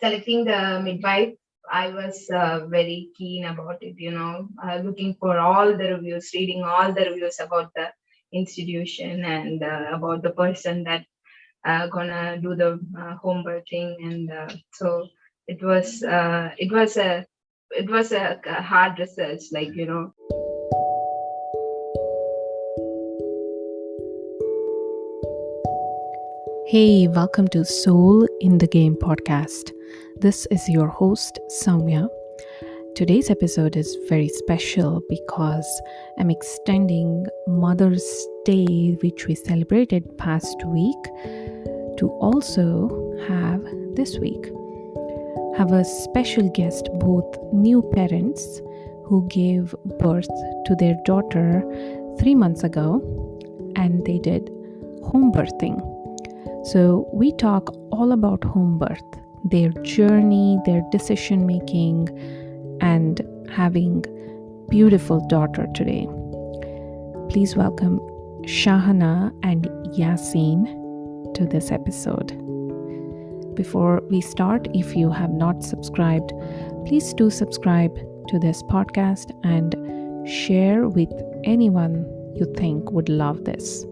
selecting the midwife, I was very keen about it, looking for all the reviews, reading all the reviews about the institution and about the person that gonna do the home birthing. And so it was a hard research, Hey, welcome to Soul in the Game podcast. This is your host, Soumya. Today's episode is very special because I'm extending Mother's Day, which we celebrated past week, to also have this week. Have a special guest, both new parents who gave birth to their daughter 3 months ago, and they did home birthing. So we talk all about home birth, their journey, their decision making, and having beautiful daughter today. Please welcome Shahana and Yasin to this episode. Before we start, if you have not subscribed, please do subscribe to this podcast and share with anyone you think would love this.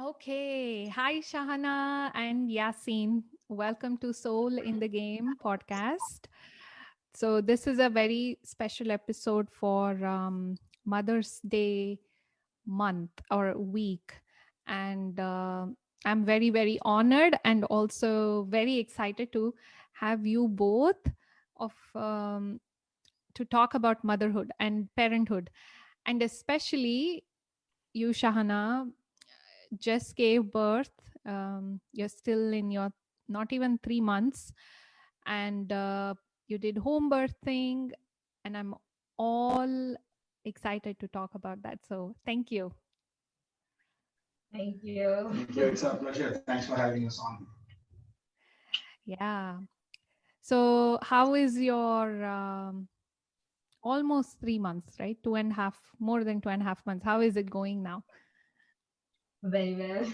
Okay. Hi, Shahana and Yasin. Welcome to Soul in the Game podcast. So, this is a very special episode for Mother's Day month or week. And I'm very, very honored and also very excited to have you both of to talk about motherhood and parenthood. And especially you, Shahana, just gave birth. You're still in your not even 3 months, and you did home birthing, and I'm all excited to talk about that. So thank you. Thank you. Thank you. It's our pleasure. Thanks for having us on. Yeah. So how is your almost 3 months, right? 2.5, more than 2.5 months. How is it going now? Very well.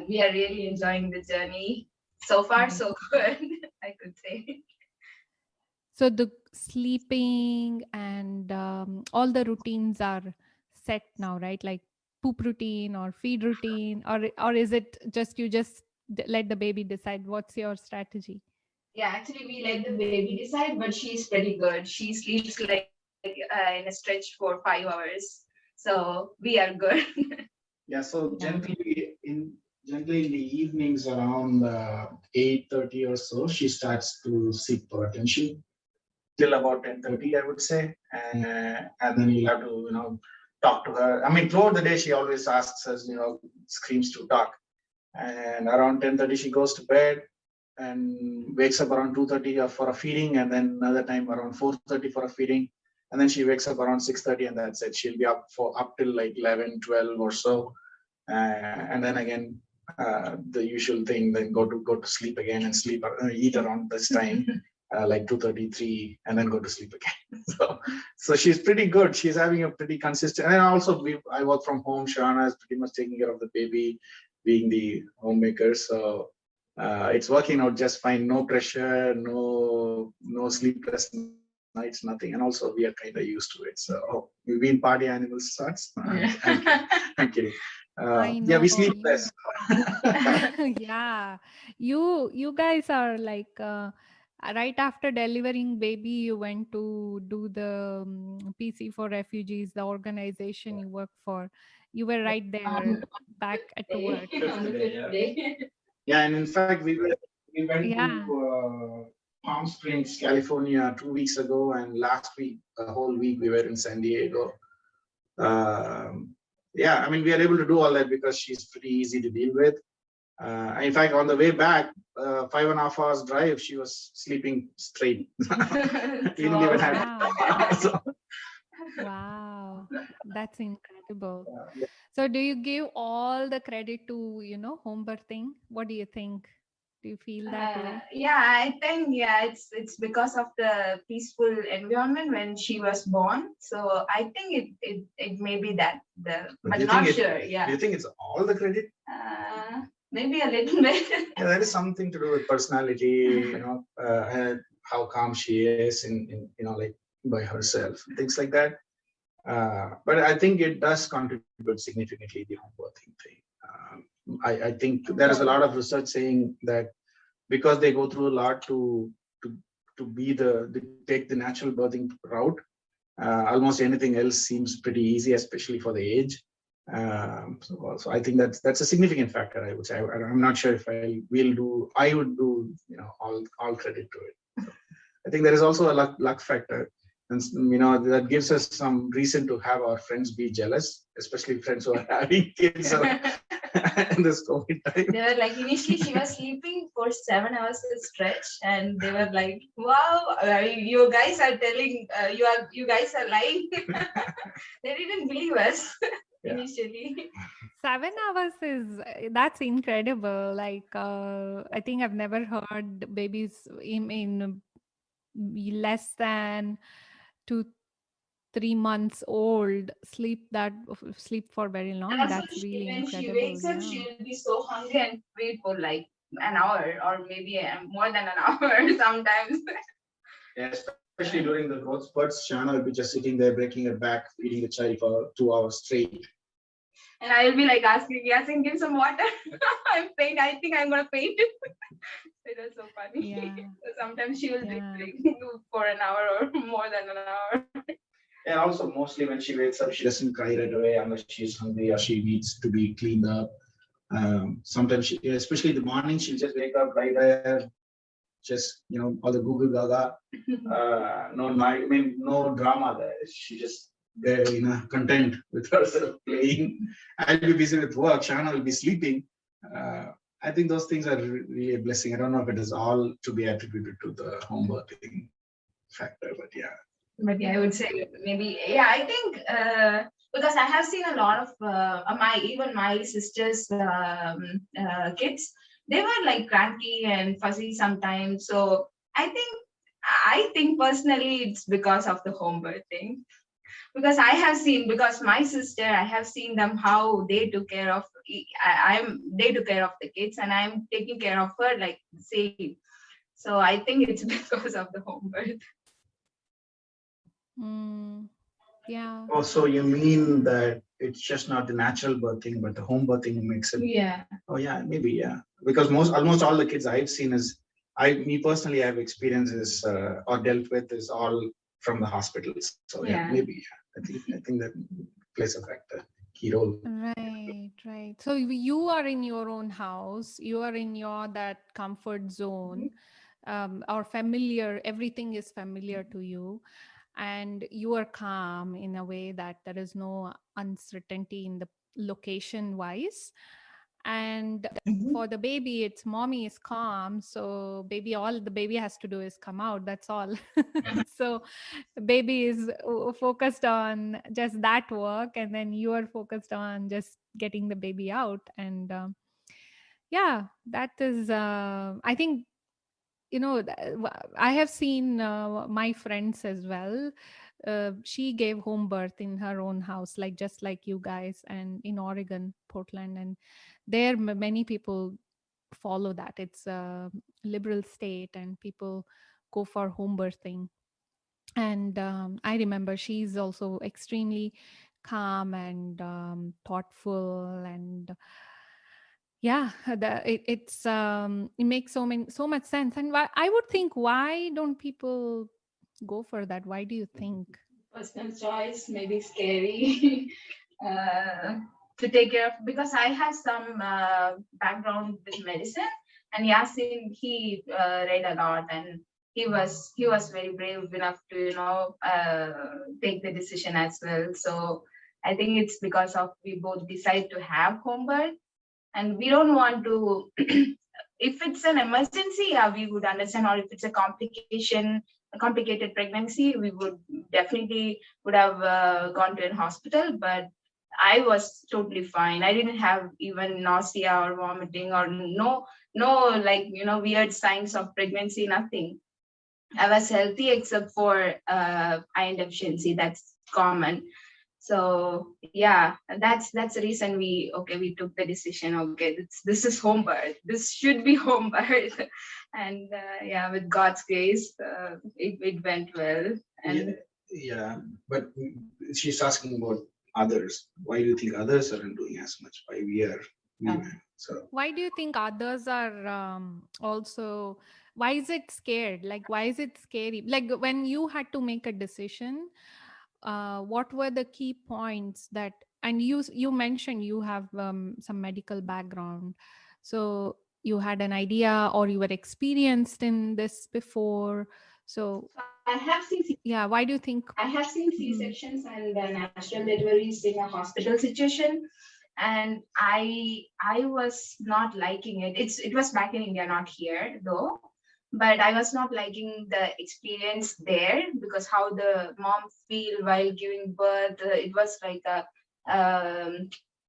We are really enjoying the journey. So far, so good, I could say. So the sleeping and all the routines are set now, right? Like poop routine or feed routine, or is it just you just let the baby decide? What's your strategy? Yeah, actually, we let the baby decide, but she's pretty good. She sleeps in a stretch for 5 hours. So we are good. Yeah, so Yeah. generally in the evenings around 8:30 or so, she starts to seek birth, and she till about 10:30, I would say, and then you'll have to talk to her. I mean, throughout the day, she always asks us, screams to talk, and around 10:30 she goes to bed and wakes up around 2:30 for a feeding, and then another time around 4:30 for a feeding, and then she wakes up around 6:30, and that's it. She'll be up till like 11, 12 or so, and then again the usual thing. Then go to sleep again and eat around this time. Like 2:33, and then go to sleep again. So she's pretty good. She's having a pretty consistent. And also, I work from home. Shahana is pretty much taking care of the baby, being the homemaker. So it's working out just fine. No pressure, no sleepless nights, nothing. And also, we are kind of used to it. So we've been party animals starts. I'm kidding. I Yeah, know. we sleep less. Yeah, you guys are like right after delivering baby, you went to do the PC for refugees, the organization you work for. You were right there, back at work. Yeah, and in fact, we went to Yeah. Palm Springs, California 2 weeks ago, and last week, a whole week, we were in San Diego. Yeah, I mean, we are able to do all that because she's pretty easy to deal with. In fact, on the way back, 5.5 hours drive, she was sleeping straight. We didn't even have. Wow. Wow, that's incredible. Yeah. So do you give all the credit to, home birthing? What do you think? Do you feel that way? Yeah, I think it's because of the peaceful environment when she was born. So I think it may be that but not sure. Do Yeah, you think it's all the credit? maybe a little bit. Yeah, that is something to do with personality, and how calm she is in like by herself, things like that. But I think it does contribute significantly the home birthing thing. I think there is a lot of research saying that because they go through a lot to they take the natural birthing route. Almost anything else seems pretty easy, especially for the age. So I think that's a significant factor. I would say I'm not sure if I would do all credit to it. So I think there is also a luck factor, and that gives us some reason to have our friends be jealous, especially friends who are having kids in this COVID time. They were like, initially she was sleeping for 7 hours stretch, and they were like, "Wow, you guys are telling, you guys are lying." They didn't believe us initially. 7 hours is that's incredible. Like I think I've never heard babies in less than 2-3 months old sleep for very long. Also, That's really when she incredible. wakes up, Yeah. she will be so hungry and wait for like an hour or maybe more than an hour sometimes. Yeah, especially during the growth spurts, Shana will be just sitting there breaking her back, feeding the child for 2 hours straight. And I will be like asking, Yasin, give some water. I'm faint. I think I'm gonna faint. It was so funny. Yeah. Sometimes she will Yeah. drink for an hour or more than an hour. And also, mostly when she wakes up, she doesn't cry right away unless she's hungry or she needs to be cleaned up. Sometimes, especially in the morning, she'll just wake up right there, just all the Google Gaga. No drama there. She just there, content with herself playing. I'll be busy with work. Shana will be sleeping. I think those things are really a blessing. I don't know if it is all to be attributed to the home birthing factor, but yeah. But yeah, I would say maybe I think because I have seen a lot of my sister's kids, they were like cranky and fuzzy sometimes. So I think personally it's because of the home birthing. Because because my sister, I have seen them how they took care of they took care of the kids, and I'm taking care of her like same. So I think it's because of the home birth. Yeah. Oh, so you mean that it's just not the natural birthing, but the home birthing makes it? Yeah. Oh, yeah, maybe, yeah. Because almost all the kids I've seen me personally, I've experiences or dealt with is all from the hospitals. So yeah, maybe, yeah. I think that plays a factor, key role. Right. So you are in your own house, you are in your that comfort zone, or familiar, everything is familiar to you, and you are calm in a way that there is no uncertainty in the location wise. And for the baby, its mommy is calm, so all the baby has to do is come out, that's all. So baby is focused on just that work, and then you are focused on just getting the baby out. And yeah, that is I think, I have seen my friends as well. She gave home birth in her own house, like just like you guys, and in Oregon, Portland, and there many people follow that. It's a liberal state, and people go for home birthing. And I remember she's also extremely calm and thoughtful, and yeah, it makes so much sense. And I would think, why don't people go for that? Why do you think? Personal choice, maybe scary. uh, to take care of, because I have some background with medicine, and Yasin, he read a lot, and he was very brave enough to take the decision as well. So I think it's because of we both decide to have home birth, and we don't want to. If it's an emergency, yeah, we would understand, or if it's a complicated pregnancy, we would definitely would have gone to an hospital. But I was totally fine. I didn't have even nausea or vomiting or no no, like, weird signs of pregnancy, nothing. I was healthy except for iron deficiency. That's common. So yeah, that's the reason we took the decision. Okay, this is home birth. This should be home birth, and yeah, with God's grace, it went well. And yeah, but she's asking about others. Why do you think others aren't doing as much? Why we uh, were so? Why do you think others are also, why is it scared? Like, why is it scary? Like, when you had to make a decision, what were the key points that, and you mentioned you have some medical background. So you had an idea or you were experienced in this before. So so I have seen yeah, why do you think? I have seen Mm, C-sections and natural deliveries in a hospital situation, and I was not liking it. It was back in India, not here though. But I was not liking the experience there, because how the mom feel while giving birth. It was like a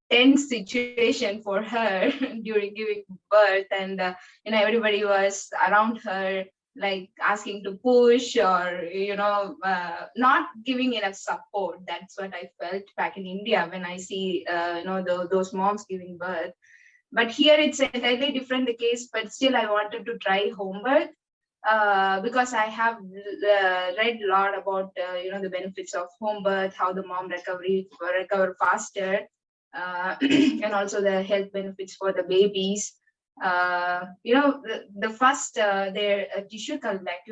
tense situation for her during giving birth, and everybody was around her, like asking to push, or not giving enough support. That's what I felt back in India when I see those moms giving birth. But here it's entirely different the case, but still I wanted to try home birth, because I have read a lot about the benefits of home birth, how the mom recover faster, and also the health benefits for the babies. The first their tissue collect,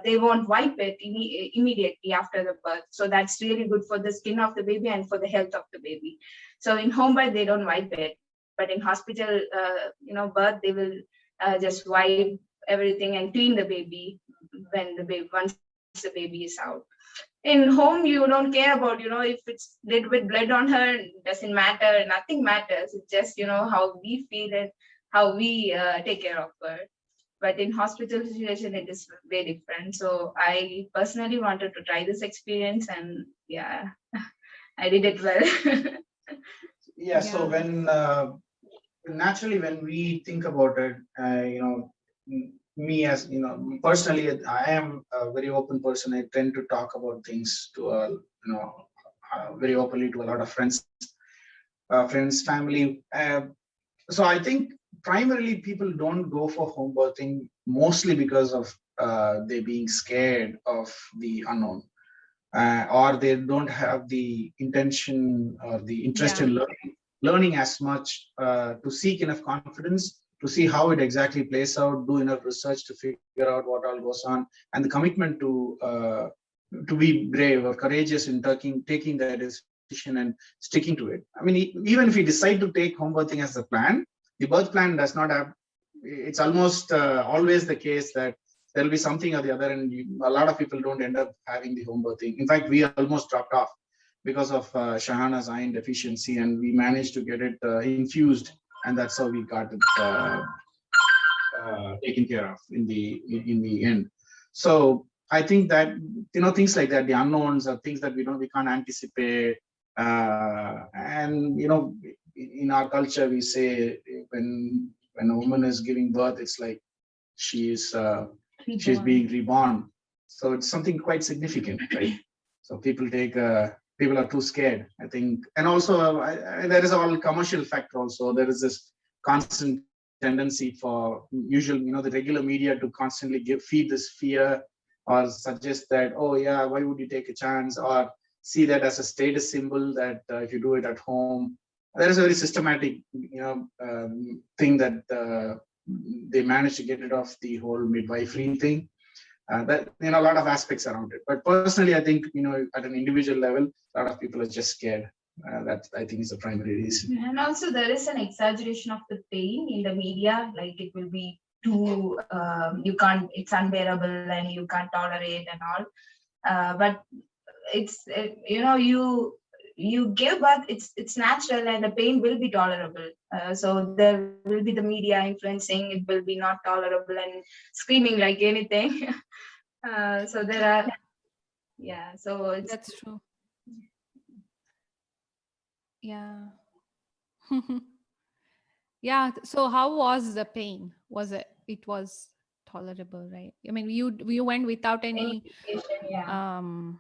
they won't wipe it immediately after the birth, so that's really good for the skin of the baby and for the health of the baby. So in home birth they don't wipe it, but in hospital birth they will just wipe everything and clean the baby when the baby once the baby is out. In home you don't care about if it's little bit blood on her, doesn't matter, nothing matters. It's just how we feel it, how we take care of her. But in hospital situation it is very different. So I personally wanted to try this experience, and yeah, I did it well. Yeah, so yeah. when naturally when we think about it, me as personally, I am a very open person. I tend to talk about things to very openly to a lot of friends, family. So I think primarily people don't go for home birthing mostly because of they being scared of the unknown, or they don't have the intention or the interest Yeah. in learning as much, to seek enough confidence to see how it exactly plays out, do enough research to figure out what all goes on, and the commitment to be brave or courageous in taking that decision and sticking to it. I mean, even if we decide to take home birthing as the plan, the birth plan does not have. It's almost always the case that there'll be something or the other, and a lot of people don't end up having the home birthing. In fact, we almost dropped off because of Shahana's iron deficiency, and we managed to get it infused, and that's how we got it taken care of in the end. So I think that things like that, the unknowns are things that we can't anticipate, and in our culture we say when a woman is giving birth, it's like she is she's being reborn. So it's something quite significant, right? So people are too scared, I think. And also there is all commercial factor also. There is this constant tendency for usual, the regular media to constantly feed this fear, or suggest that, oh yeah, why would you take a chance, or see that as a status symbol, that if you do it at home. There is a very systematic thing that they managed to get rid of the whole midwifery thing. That a lot of aspects around it. But personally, I think at an individual level, a lot of people are just scared. That I think is the primary reason. And also there is an exaggeration of the pain in the media, like it will be too it's unbearable and you can't tolerate and all. But it's you give birth, it's natural and the pain will be tolerable. So there will be the media influencing, it will be not tolerable and screaming like anything. So there are, yeah, so it's That's true. Yeah. Yeah. So how was the pain? Was it? It was tolerable, right? I mean, you went without Any any medication, yeah. um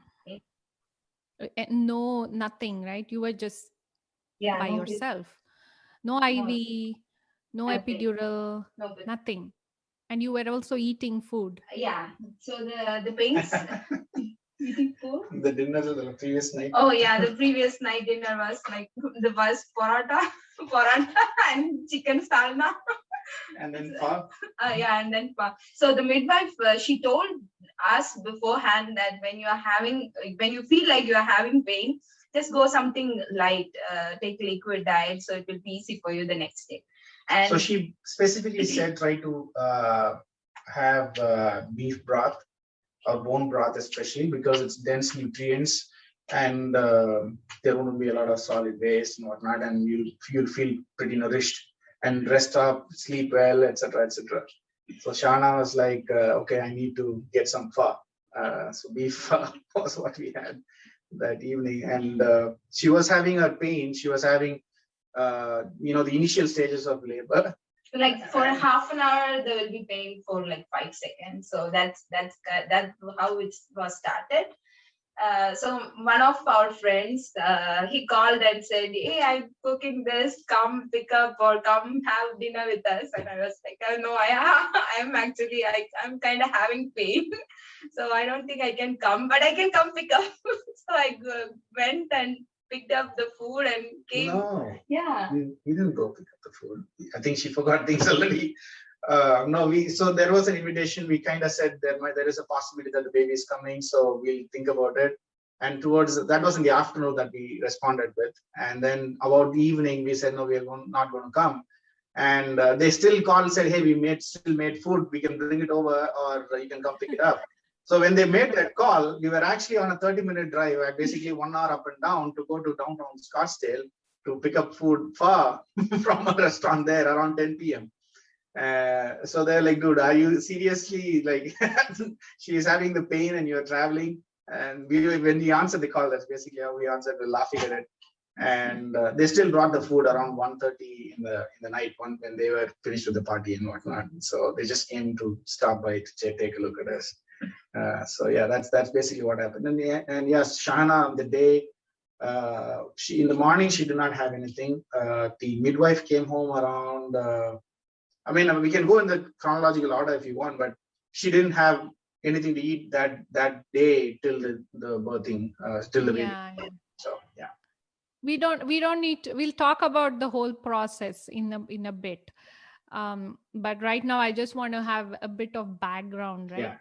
no nothing, right? You were just Yeah, by no, yourself. No no, IV, no nothing. epidural, No, but nothing. And you were also eating food. yeah. So the pains eating food. The dinner of the previous night. Oh yeah, the previous night dinner was like the was paratha, paratha and chicken salna. And then fa. Yeah, and then so the midwife she told us beforehand that when you are having when you feel like you are having pain, just go something light, take liquid diet, so it will be easy for you the next day. And so she specifically said try to have beef broth or bone broth, especially because it's dense nutrients, and there won't be a lot of solid waste and whatnot, and you'll feel pretty nourished and rest up, sleep well, etc., etc. So Shana was like, okay, I need to get some pho. So beef pho was what we had that evening, and she was having her pain. She was having, the initial stages of labor. Like for a half an hour, there will be pain for like 5 seconds. So that's how it was started. So one of our friends, he called and said, "Hey, I'm cooking this. Come pick up or come have dinner with us." And I was like, "Oh no, I'm actually I'm kind of having pain, so I don't think I can come, but I can come pick up." So went and picked up the food and came. No, Yeah. we didn't go pick up the food. I think she forgot things already. No, we so there was an invitation. We kind of said there is a possibility that the baby is coming, so we'll think about it. And towards that was in the afternoon that we responded with, and then about the evening we said no, we are not going to come. And they still called and said, hey, we still made food. We can bring it over, or you can come pick it up. So when they made that call, we were actually on a 30-minute drive, basically 1 hour up and down to go to downtown Scottsdale to pick up food far from a restaurant there around 10 p.m. So they're like, dude, are you seriously like, she is having the pain and you're traveling? And when we answered the call, that's basically how we answered, we're laughing at it. And they still brought the food around 1:30 in the night when they were finished with the party and whatnot. So they just came to stop by to take a look at us. So yeah, that's basically what happened. And yes, Shahana on the day, she in the morning she did not have anything. The midwife came home around. I mean, we can go in the chronological order if you want, but she didn't have anything to eat that day till the birthing, till the baby. Yeah. So yeah. We don't need to, we'll talk about the whole process in a bit. But right now I just want to have a bit of background, right? Yeah.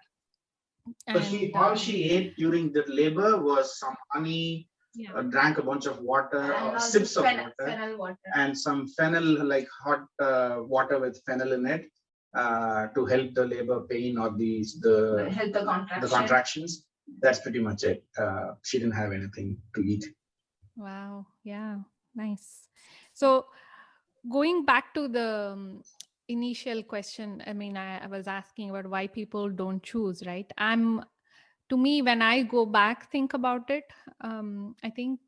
So And all she ate during the labor was some honey, yeah. drank a bunch of water, And sips of water, fennel water. and some fennel, like hot water with fennel in it, to help the labor pain or Help the contractions. That's pretty much it. She didn't have anything to eat. Wow. Yeah. Nice. So going back to the initial question, I mean, I was asking about why people don't choose, right? To me, when I go back, think about it, I think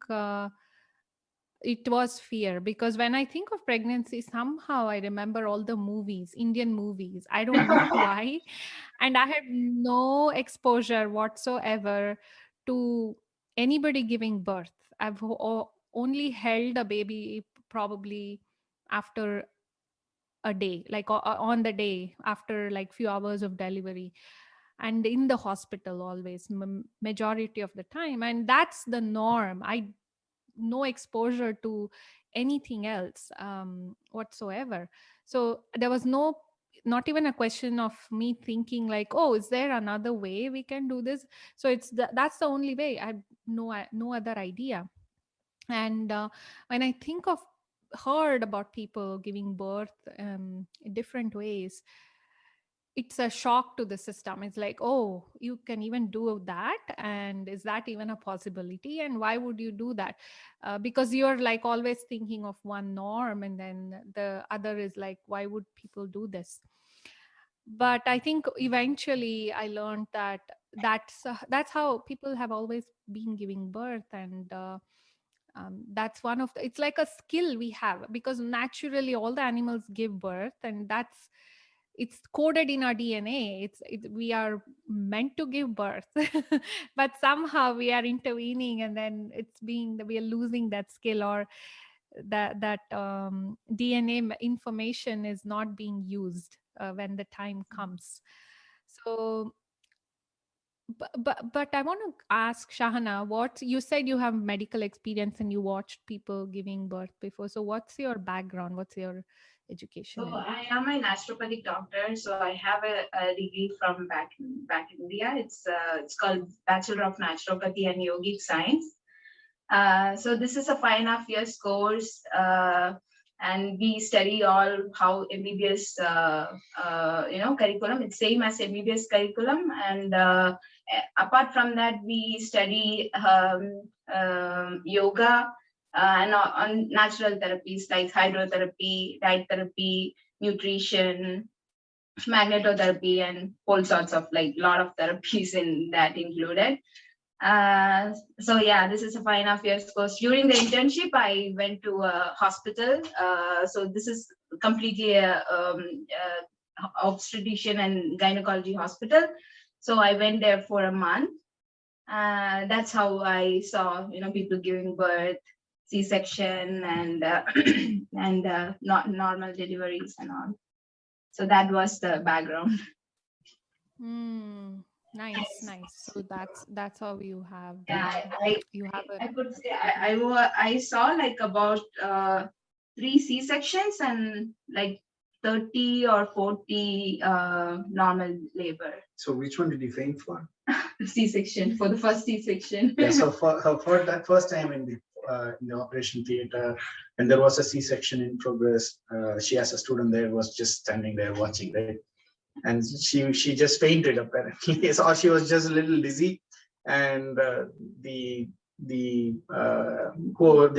it was fear, because when I think of pregnancy, somehow I remember all the movies, Indian movies. I don't know why. And I had no exposure whatsoever to anybody giving birth. Only held a baby probably after a day, like on the day after like few hours of delivery, and in the hospital always, majority of the time. And that's the norm. I no exposure to anything else whatsoever. So there was not even a question of me thinking like, oh, is there another way we can do this? So that's the only way. I had no other idea. And when I think of heard about people giving birth in different ways, it's a shock to the system. It's like, oh, you can even do that, and is that even a possibility, and why would you do that? Because you're like always thinking of one norm, and then the other is like, why would people do this? But I think eventually I learned that that's how people have always been giving birth. And That's one of it's like a skill we have, because naturally all the animals give birth, and it's coded in our DNA. We are meant to give birth, but somehow we are intervening, and then we are losing that skill, or that DNA information is not being used when the time comes. So, but I want to ask Shahana, what you said you have medical experience and you watched people giving birth before. So, what's your background? What's your education So in? I am a naturopathic doctor. So I have a degree from back in India. It's called Bachelor of Naturopathy and Yogic Science. So this is a 5.5 years course, and we study all how MBBS, curriculum. It's same as MBBS curriculum, and apart from that, we study yoga and on natural therapies like hydrotherapy, diet therapy, nutrition, magnetotherapy, and all sorts of like lot of therapies in that included. So yeah, this is a 5.5 years course. During the internship, I went to a hospital. So this is completely a obstetrician and gynecology hospital. So I went there for a month. That's how I saw, people giving birth, C-section, and not normal deliveries and all. So that was the background. Nice, nice. So that's how you have Yeah, I you have I could say a I saw like about 3 C-sections and like 30 or 40 normal labor. So which one did you faint for? C-section, for the first C-section. Yeah, so for that first time in the operation theater, and there was a C-section in progress, she as a student there was just standing there watching, right? And she just fainted apparently. So she was just a little dizzy, and the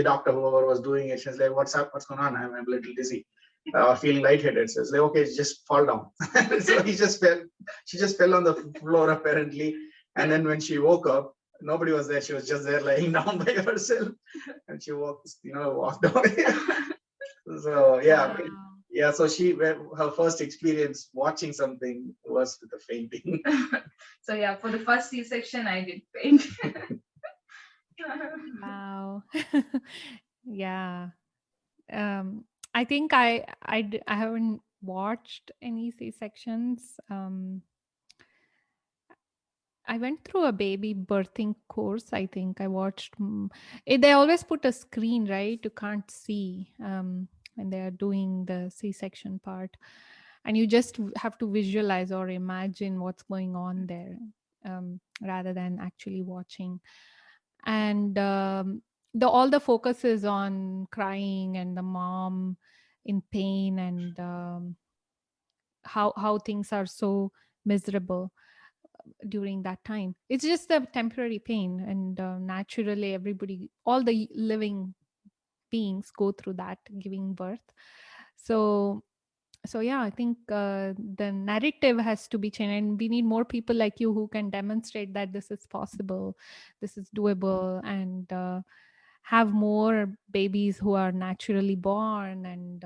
doctor, whoever was doing it, she was like, "What's up? What's going on? I'm a little dizzy, feeling lightheaded." So it's like, "Okay, just fall down." So he just fell. She just fell on the floor apparently, and then when she woke up, nobody was there. She was just there lying down by herself, and she walked away. So yeah. Wow. Yeah, so her first experience watching something was with the fainting. So yeah, for the first C-section, I did faint. Wow. Yeah. I think I haven't watched any C-sections. I went through a baby birthing course. I think I watched. They always put a screen, right? You can't see when they are doing the C-section part, and you just have to visualize or imagine what's going on there, rather than actually watching. And the all the focus is on crying and the mom in pain, and how things are so miserable during that time. It's just a temporary pain, and naturally everybody, all the living beings go through that, giving birth. So so yeah, I think the narrative has to be changed, and we need more people like you who can demonstrate that this is possible, this is doable, and have more babies who are naturally born and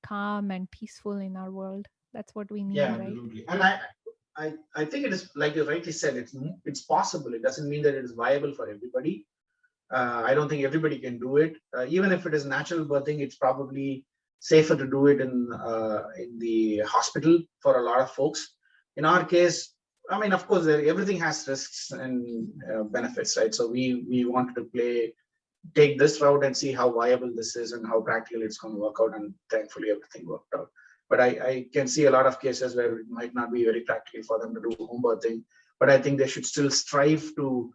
calm and peaceful in our world. That's what we Yeah, need, right? absolutely. And I think it is, like you rightly said, it's possible. It doesn't mean that it is viable for everybody. I don't think everybody can do it. Even if it is natural birthing, it's probably safer to do it in the hospital for a lot of folks. In our case, I mean, of course, everything has risks and benefits, right? So we wanted to take this route and see how viable this is and how practical it's going to work out. And thankfully, everything worked out. But I can see a lot of cases where it might not be very practical for them to do home birthing. But I think they should still strive to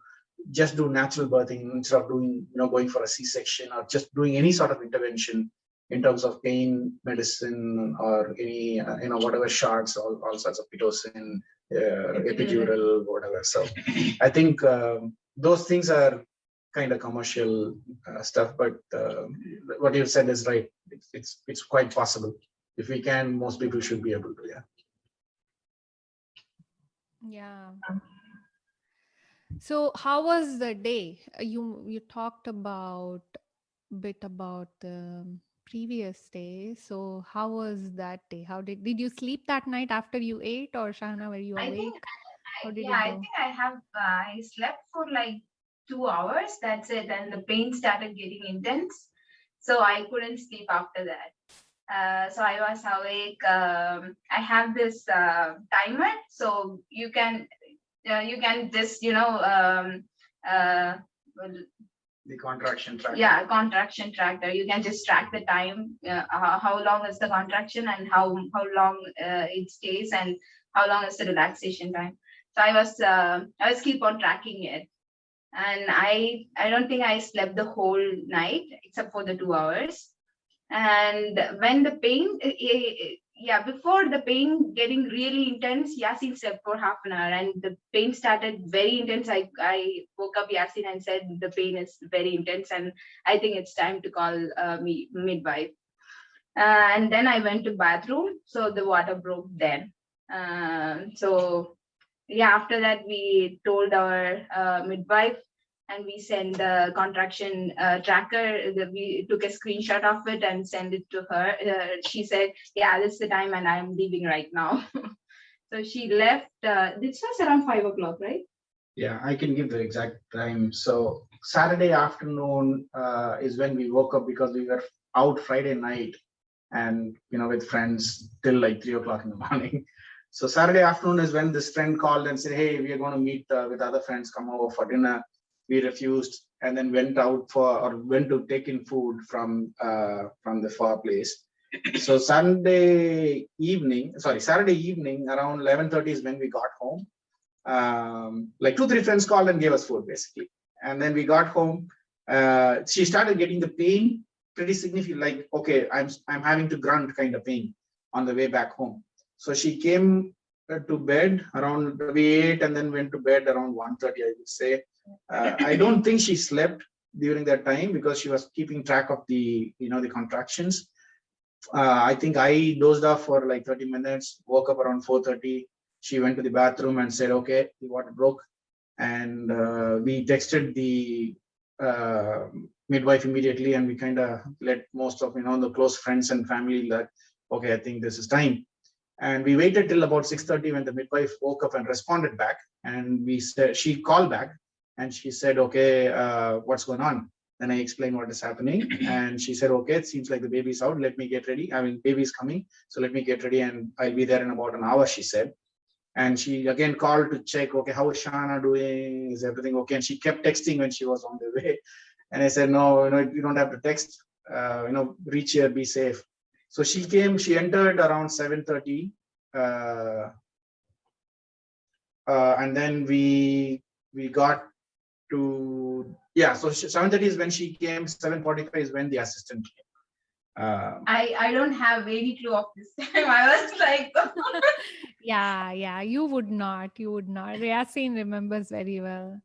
just do natural birthing instead of doing, going for a C-section or just doing any sort of intervention in terms of pain medicine or any, whatever shots, all sorts of pitocin, epidural, whatever. So I think those things are kind of commercial stuff, but what you said is right. It's quite possible. If we can, most people should be able to. Yeah. Yeah. So how was the day? You talked about bit about the previous day. So how was that day? How did you sleep that night after you ate, or Shahana, were you I think awake? How did yeah, it I go? think I slept for like 2 hours. That's it, and the pain started getting intense, so I couldn't sleep after that. So I was awake. I have this timer, so you can just uh, The contraction tracker. yeah, contraction tracker. You can just track the time, how long is the contraction and how long it stays and how long is the relaxation time. So I was keep on tracking it, and I don't think I slept the whole night except for the 2 hours. And when the pain yeah, before the pain getting really intense, Yasin slept for half an hour, and the pain started very intense. I woke up Yasin and said the pain is very intense, and I think it's time to call me midwife. And then I went to bathroom, so the water broke then. So yeah, after that we told our midwife, and we sent the contraction tracker. We took a screenshot of it and sent it to her. She said, yeah, this is the time and I'm leaving right now. So she left. This was around 5 o'clock, right? Yeah, I can give the exact time. So Saturday afternoon is when we woke up because we were out Friday night and with friends till like 3 o'clock in the morning. So Saturday afternoon is when this friend called and said, "Hey, we are going to meet with other friends. Come over for dinner." We refused and then went to take in food from the far place. So Saturday evening around 11:30 is when we got home. Like 2 3 friends called and gave us food basically, and then we got home. She started getting the pain pretty significant, like, okay, I'm having to grunt kind of pain on the way back home. So she came to bed around, we ate and then went to bed around 1:30, I would say. I don't think she slept during that time because she was keeping track of the contractions. I think I dozed off for like 30 minutes, woke up around 4:30. She went to the bathroom and said, okay, the water broke. And we texted the uh, midwife immediately, and we kind of let most of the close friends and family that, okay, I think this is time. And we waited till about 6:30 when the midwife woke up and responded back. And we said, she called back and she said, okay, what's going on? Then I explained what is happening. And she said, okay, it seems like the baby's out. Let me get ready. I mean, baby's coming. So let me get ready and I'll be there in about an hour, she said. And she again called to check, okay, how is Shahana doing? Is everything okay? And she kept texting when she was on the way. And I said, no, you don't have to text. Reach here, be safe. So she came. She entered around 7:30, uh, and then we got to, yeah. So 7:30 is when she came. 7:45 is when the assistant came. I don't have any clue of this time. I was like, Yeah, you would not. You would not. Yasin remembers very well.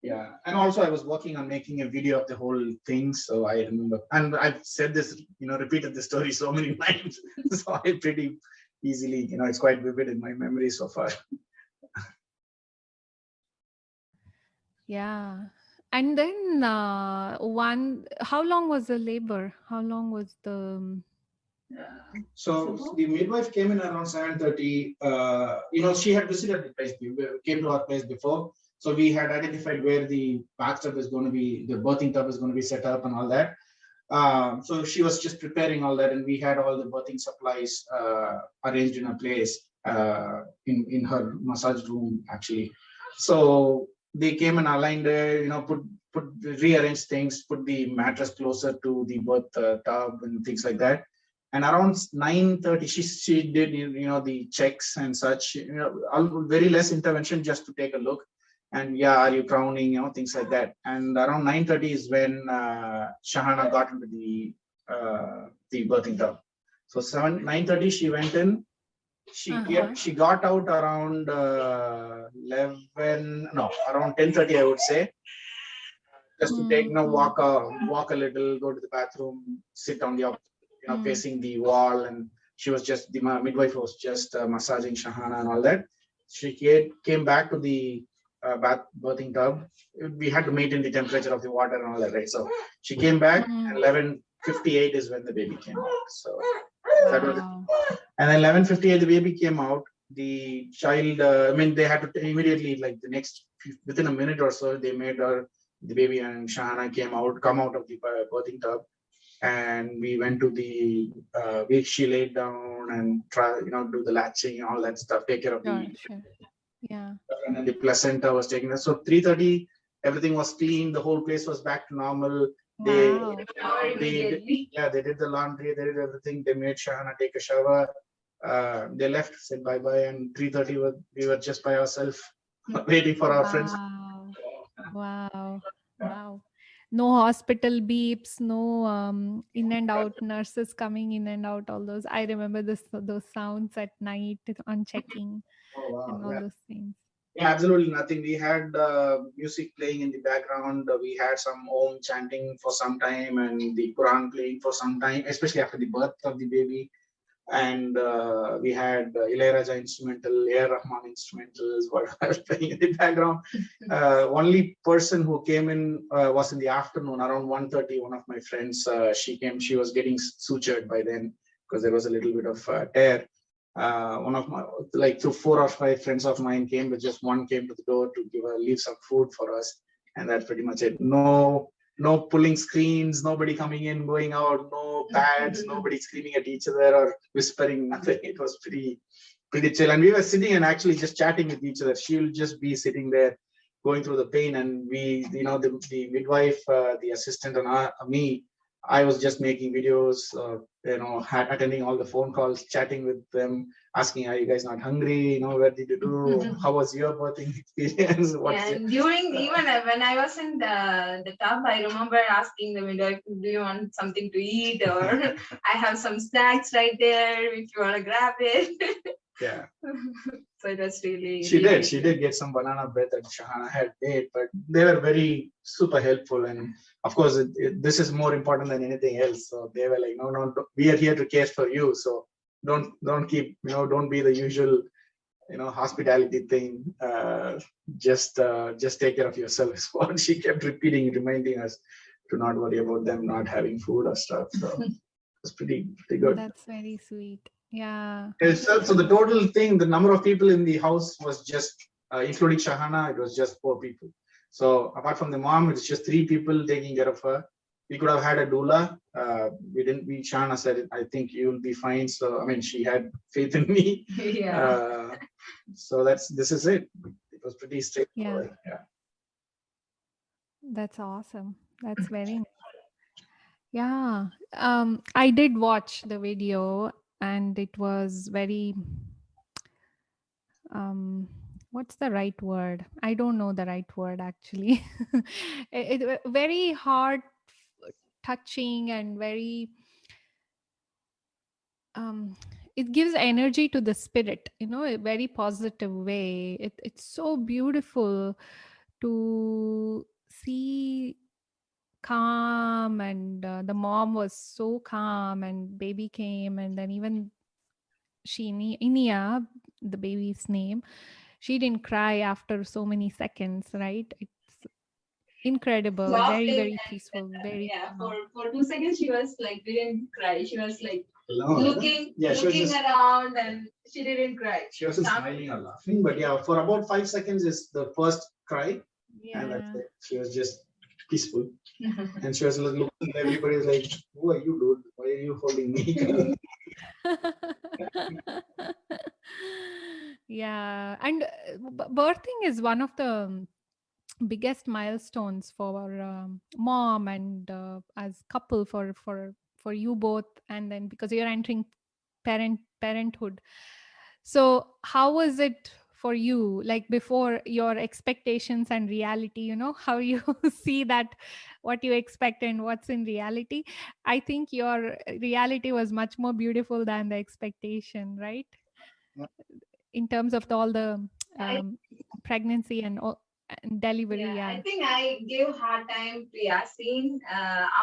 Yeah, and also I was working on making a video of the whole thing, so I remember. And I've said this, repeated the story so many times, so I pretty easily, it's quite vivid in my memory so far. Yeah. And then how long was the labor? How long was the So the midwife came in around 7:30. She had visited the place, came to our place before. So we had identified where the bathtub is going to be, the birthing tub is going to be set up and all that. So she was just preparing all that, and we had all the birthing supplies arranged in a place in her massage room actually. So they came and aligned, put rearranged things, put the mattress closer to the birth tub and things like that. And around 9:30, she did the checks and such. Very less intervention, just to take a look. And yeah, are you crowning? Things like that. And around 9:30 is when Shahana got into the birthing tub. So 9:30 she went in. She got out around 11, no, around 10:30, I would say, just to take walk a little, go to the bathroom, sit on the facing the wall. And she was just, the midwife was just massaging Shahana and all that. She came back to the birthing tub. We had to maintain the temperature of the water and all that, right? So she came back, and 11:58 is when the baby came out. So that was, Wow. and then 11:58 the baby came out. The child, I mean, they had to immediately, like the next, within a minute or so, they made her, the baby and Shahana come out of the birthing tub, and we went to the, she laid down and try, do the latching and all that stuff, take care of Sure, the, sure. Yeah. and then the placenta was taken. So 3:30, everything was clean. The whole place was back to normal. They, Wow. they did the laundry. They did everything. They made Shahana take a shower. They left, said bye bye, and 3:30 we were just by ourselves, waiting for our friends. Wow. Wow. Wow. No hospital beeps, no in and out nurses coming in and out, all those. I remember those sounds at night on checking Oh and wow, all yeah. those things. Yeah, absolutely nothing. We had music playing in the background. We had some Om chanting for some time, and the Quran playing for some time, especially after the birth of the baby. And we had Ilayaraja instrumental, A.R. Rahman instrumentals, what I was playing in the background. Only person who came in was in the afternoon, around 1:30. One of my friends, she came. She was getting sutured by then because there was a little bit of tear. One of my, like, through 4 or 5 friends of mine came, but just one came to the door to leave some food for us, and that's pretty much it. No pulling screens, nobody coming in, going out, no pads, nobody screaming at each other or whispering, nothing. It was pretty chill. And we were sitting and actually just chatting with each other. She'll just be sitting there going through the pain, and we, the midwife, the assistant, and me, I was just making videos, attending all the phone calls, chatting with them, asking, "Are you guys not hungry? What did you do? How was your birthing experience?" And during, even when I was in the tub, I remember asking the midwife, "Do you want something to eat? Or I have some snacks right there if you want to grab it." Yeah. So it was really. She did get some banana bread that Shahana had made, but they were very super helpful. And of course, this is more important than anything else. So they were like, "No, no, we are here to care for you. So don't keep, don't be the usual, hospitality thing. Just take care of yourself." Is what she kept repeating, reminding us to not worry about them not having food or stuff. So it was pretty good. That's very sweet. Yeah. So the total thing, the number of people in the house was just, including Shahana, it was just 4 people. So apart from the mom, it's just 3 people taking care of her. We could have had a doula. We didn't. Shahana said, "I think you'll be fine." So I mean, she had faith in me. Yeah. So this is it. It was pretty straightforward. Yeah. That's awesome. That's very nice. Yeah. I did watch the video and it was very what's the right word? I don't know the right word actually. Very hard touching and very it gives energy to the spirit, a very positive way. It's so beautiful to see calm, and the mom was so calm and baby came, and then even Inia, the baby's name, she didn't cry after so many seconds, right? It's incredible, very Laughing very and peaceful, very yeah, calm. for 2 seconds she was like didn't cry. She was like Alone. looking She was just around, and she didn't cry. She wasn't smiling or laughing, but yeah, for about 5 seconds is the first cry, and that's Yeah. it. She was just peaceful, and she was looking. Everybody was like, "Who are you, dude? Why are you holding me?" Yeah, and birthing is one of the biggest milestones for mom and as couple, for you both, and then because you're entering parenthood. So how was it for you, like before your expectations and reality, how you see that, what you expect and what's in reality? I think your reality was much more beautiful than the expectation, right? In terms of all the I, pregnancy and delivery. yeah, Yeah. I think I gave hard time to Yasin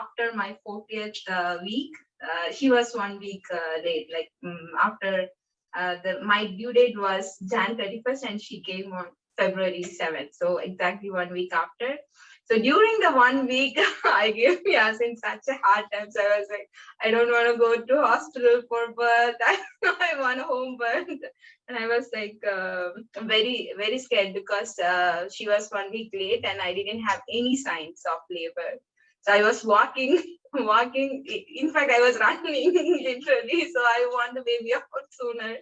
after my 40th week. She was 1 week late. Like after my due date was Jan 31st, and she came on February 7th. So exactly 1 week after. So during the 1 week, I gave Yasin such a hard time. So I was like, I don't want to go to hospital for birth. I want home birth. And I was like very, very scared because she was 1 week late and I didn't have any signs of labor. So I was walking, walking. In fact, I was running literally. So I want the baby out sooner.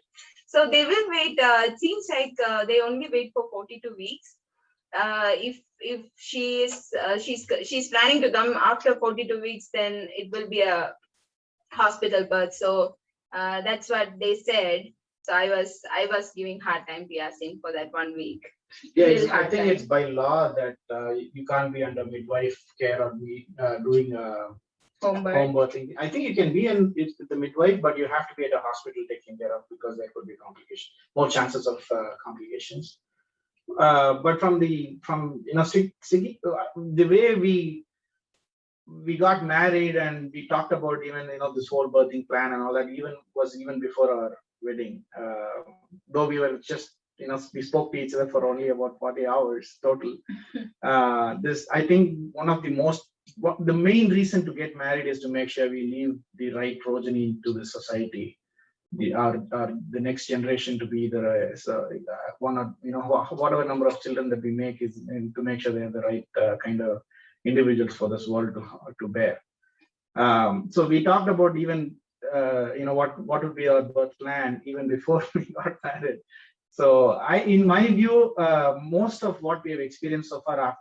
So they will wait. It seems like they only wait for 42 weeks. If she's planning to come after 42 weeks, then it will be a hospital birth. So that's what they said. So I was giving hard time to Yasin for that 1 week. Yeah, Real I hard think time. it's by law that you can't be under midwife care or be doing Home birth. home birthing. I think you can be in it's the midwife, but you have to be at a hospital taking care of because there could be complications, more chances of complications. But from the way we got married and we talked about even this whole birthing plan and all that even before our wedding. Though we were just we spoke to each other for only about 40 hours total. This I think one of the the main reason to get married is to make sure we leave the right progeny to the society, the next generation to be either one or whatever number of children that we make is to make sure they are the right kind of individuals for this world to bear. So we talked about even what would be our birth plan even before we got married. So in my view, most of what we have experienced so far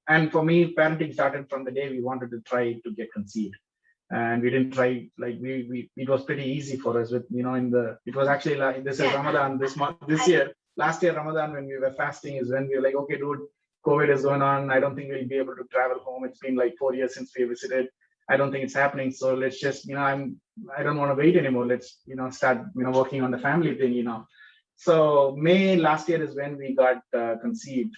and for me, parenting started from the day we wanted to try to get conceived, and we didn't try like we it was pretty easy for us with it was actually like this is Ramadan this month this year. Last year Ramadan when we were fasting is when we were like, okay dude, COVID is going on, I don't think we'll be able to travel home, it's been like 4 years since we visited, I don't think it's happening, so let's just I don't want to wait anymore, let's start working on the family thing. So May last year is when we got conceived.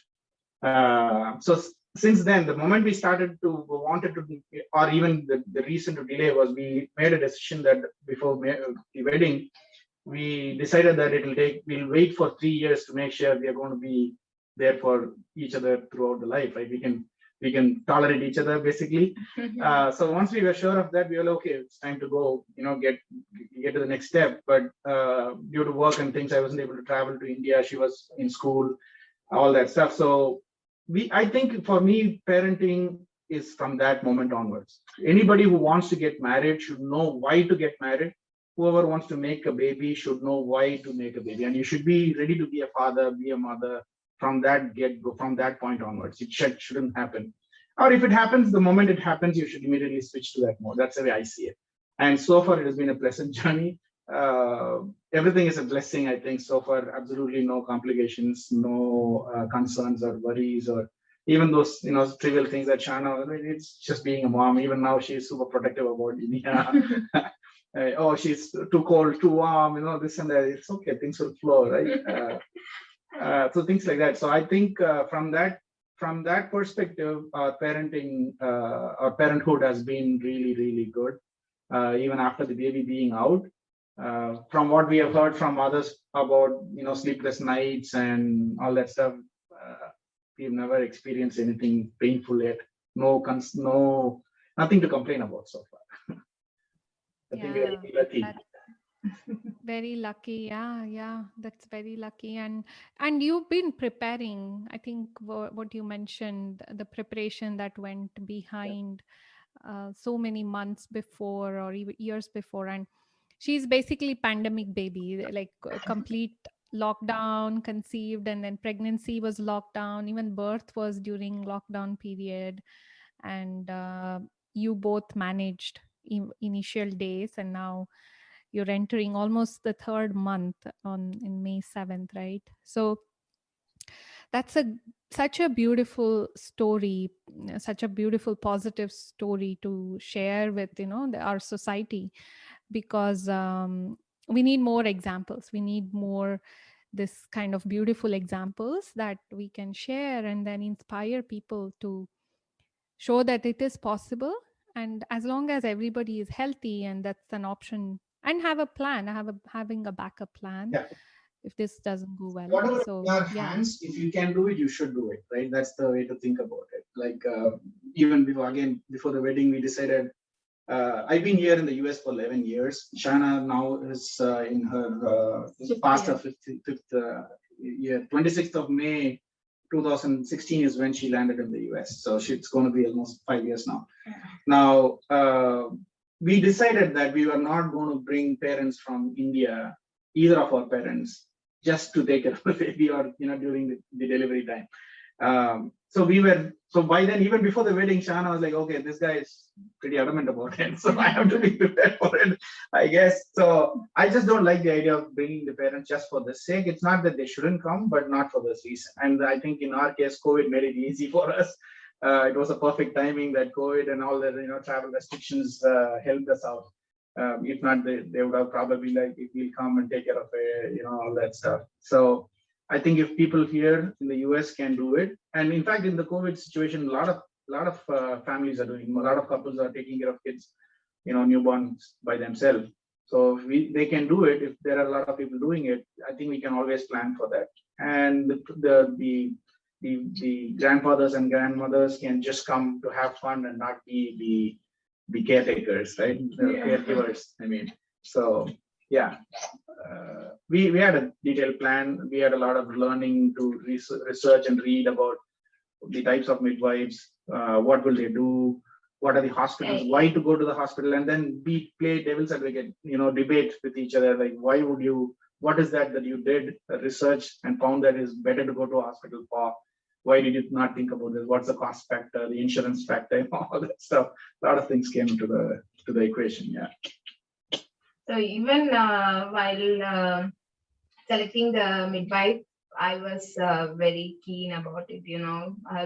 So since then, the moment we started to wanted to, or even the reason to delay was we made a decision that before the wedding, we decided that we'll wait for 3 years to make sure we are going to be there for each other throughout the life, right? We can tolerate each other basically. So once we were sure of that, we were like, okay, it's time to go, get to the next step. But due to work and things, I wasn't able to travel to India. She was in school, all that stuff. So I think for me, parenting is from that moment onwards. Anybody who wants to get married should know why to get married. Whoever wants to make a baby should know why to make a baby, and you should be ready to be a father, be a mother from that get-go, from that point onwards. It shouldn't happen. Or if it happens, the moment it happens, you should immediately switch to that mode. That's the way I see it. And so far, it has been a pleasant journey. Uh, Everything is a blessing, I think. So far, absolutely no complications, no concerns or worries, or even those trivial things that Shahana. It's just being a mom. Even now, she's super protective about India. Oh, she's too cold, too warm, this and that. It's okay, things will flow, right? So things like that. So I think from that perspective, our parenthood has been really, really good. Even after the baby being out, from what we have heard from others about sleepless nights and all that stuff, we've never experienced anything painful yet. No, nothing to complain about so far. I think we are Yeah, really lucky. that's very lucky. Yeah, yeah, that's very lucky. And you've been preparing. I think what you mentioned, the preparation that went behind so many months before or even years before. And she's basically pandemic baby, like complete lockdown, conceived, and then pregnancy was lockdown. Even birth was during lockdown period. And you both managed initial days, and now you're entering almost the third month on in May 7th, right? So that's such a beautiful story, such a beautiful positive story to share with our society, because we need more examples, we need more this kind of beautiful examples that we can share and then inspire people to show that it is possible. And as long as everybody is healthy, and that's an option, and have a plan, having a backup plan, Yeah. if this doesn't go well. Whatever in So your yeah. hands, if you can do it, you should do it, right? That's the way to think about it. Like even before the wedding, we decided. I've been here in the US for 11 years. Shahana now is in her past her fifth year. 26th of May 2016 is when she landed in the US. So it's going to be almost 5 years now. Now, we decided that we were not going to bring parents from India, either of our parents, just to take care of the baby or during the delivery time. So by then, even before the wedding, Shahana was like, okay, this guy is pretty adamant about it, so I have to be prepared for it, I guess. So I just don't like the idea of bringing the parents just for the sake. It's not that they shouldn't come, but not for this reason. And I think in our case, COVID made it easy for us. It was a perfect timing that COVID and all the travel restrictions helped us out. If not, they would have probably like, if we'll come and take care of it, all that stuff. So I think if people here in the US can do it, and in fact, in the COVID situation, a lot of families are doing. A lot of couples are taking care of kids, newborns by themselves. So if they can do it. If there are a lot of people doing it, I think we can always plan for that. And the grandfathers and grandmothers can just come to have fun and not be the caretakers, right? The caregivers. I mean, so yeah. We had a detailed plan. We had a lot of learning to research and read about the types of midwives. What will they do? What are the hospitals? Why to go to the hospital? And then we play devil's advocate. Debate with each other. Like, why would you? What is that you did research and found that is better to go to a hospital for? Why did you not think about this? What's the cost factor, the insurance factor, all that stuff? A lot of things came to the equation. Yeah. So even while selecting the midwife, I was very keen about it,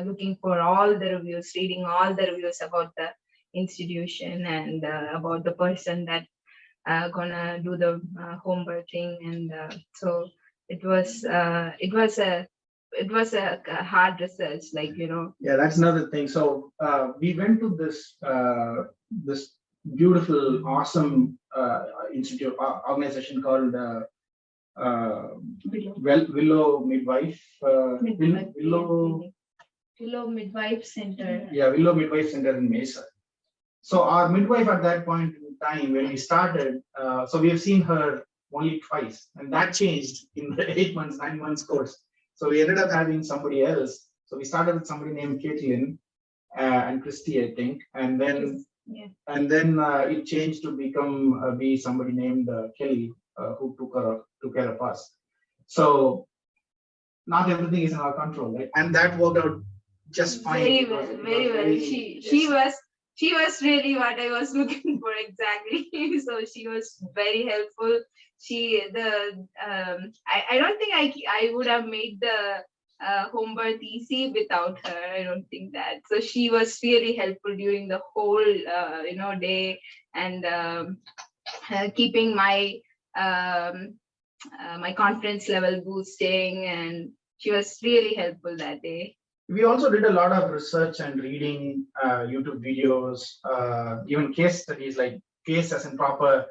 looking for all the reviews, reading all the reviews about the institution and about the person that gonna do the home birthing. And so it was a hard research, Yeah, that's another thing. So we went to this beautiful, awesome institute organization called Willow Midwife. Willow Midwife Center. Yeah, Willow Midwife Center in Mesa. So our midwife at that point in time when we started, so we have seen her only twice, and that changed in the 8 months, 9 months course. So we ended up having somebody else. So we started with somebody named Caitlin and Christy, I think, and then it changed to be somebody named Kelly, who took care of us. So not everything is in our control, right? And that worked out just fine. Very well. She was really what I was looking for exactly. So she was very helpful. I don't think I would have made the home birth easy without her. I don't think that. So she was really helpful during the whole day, and keeping my my confidence level boosting, and she was really helpful that day. We also did a lot of research and reading, YouTube videos, even case studies, like case as in proper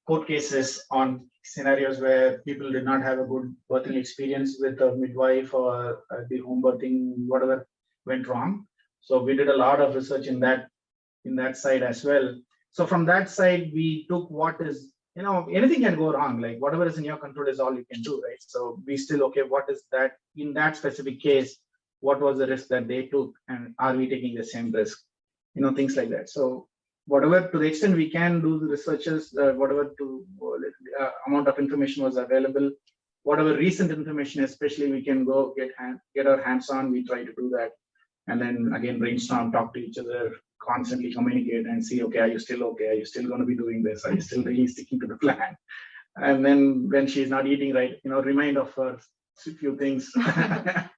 court cases on scenarios where people did not have a good birthing experience with a midwife or the home birthing, whatever went wrong. So we did a lot of research in that side as well. So from that side, we took what is, anything can go wrong. Like whatever is in your control is all you can do, right? So we still, okay, what is that in that specific case? What was the risk that they took, and are we taking the same risk? Things like that. So whatever, to the extent we can do the researches, whatever amount of information was available, whatever recent information, especially we can go get our hands on, we try to do that. And then again, brainstorm, talk to each other, constantly communicate and see, okay, are you still okay? Are you still going to be doing this? Are you still really sticking to the plan? And then when she's not eating right, remind of her a few things.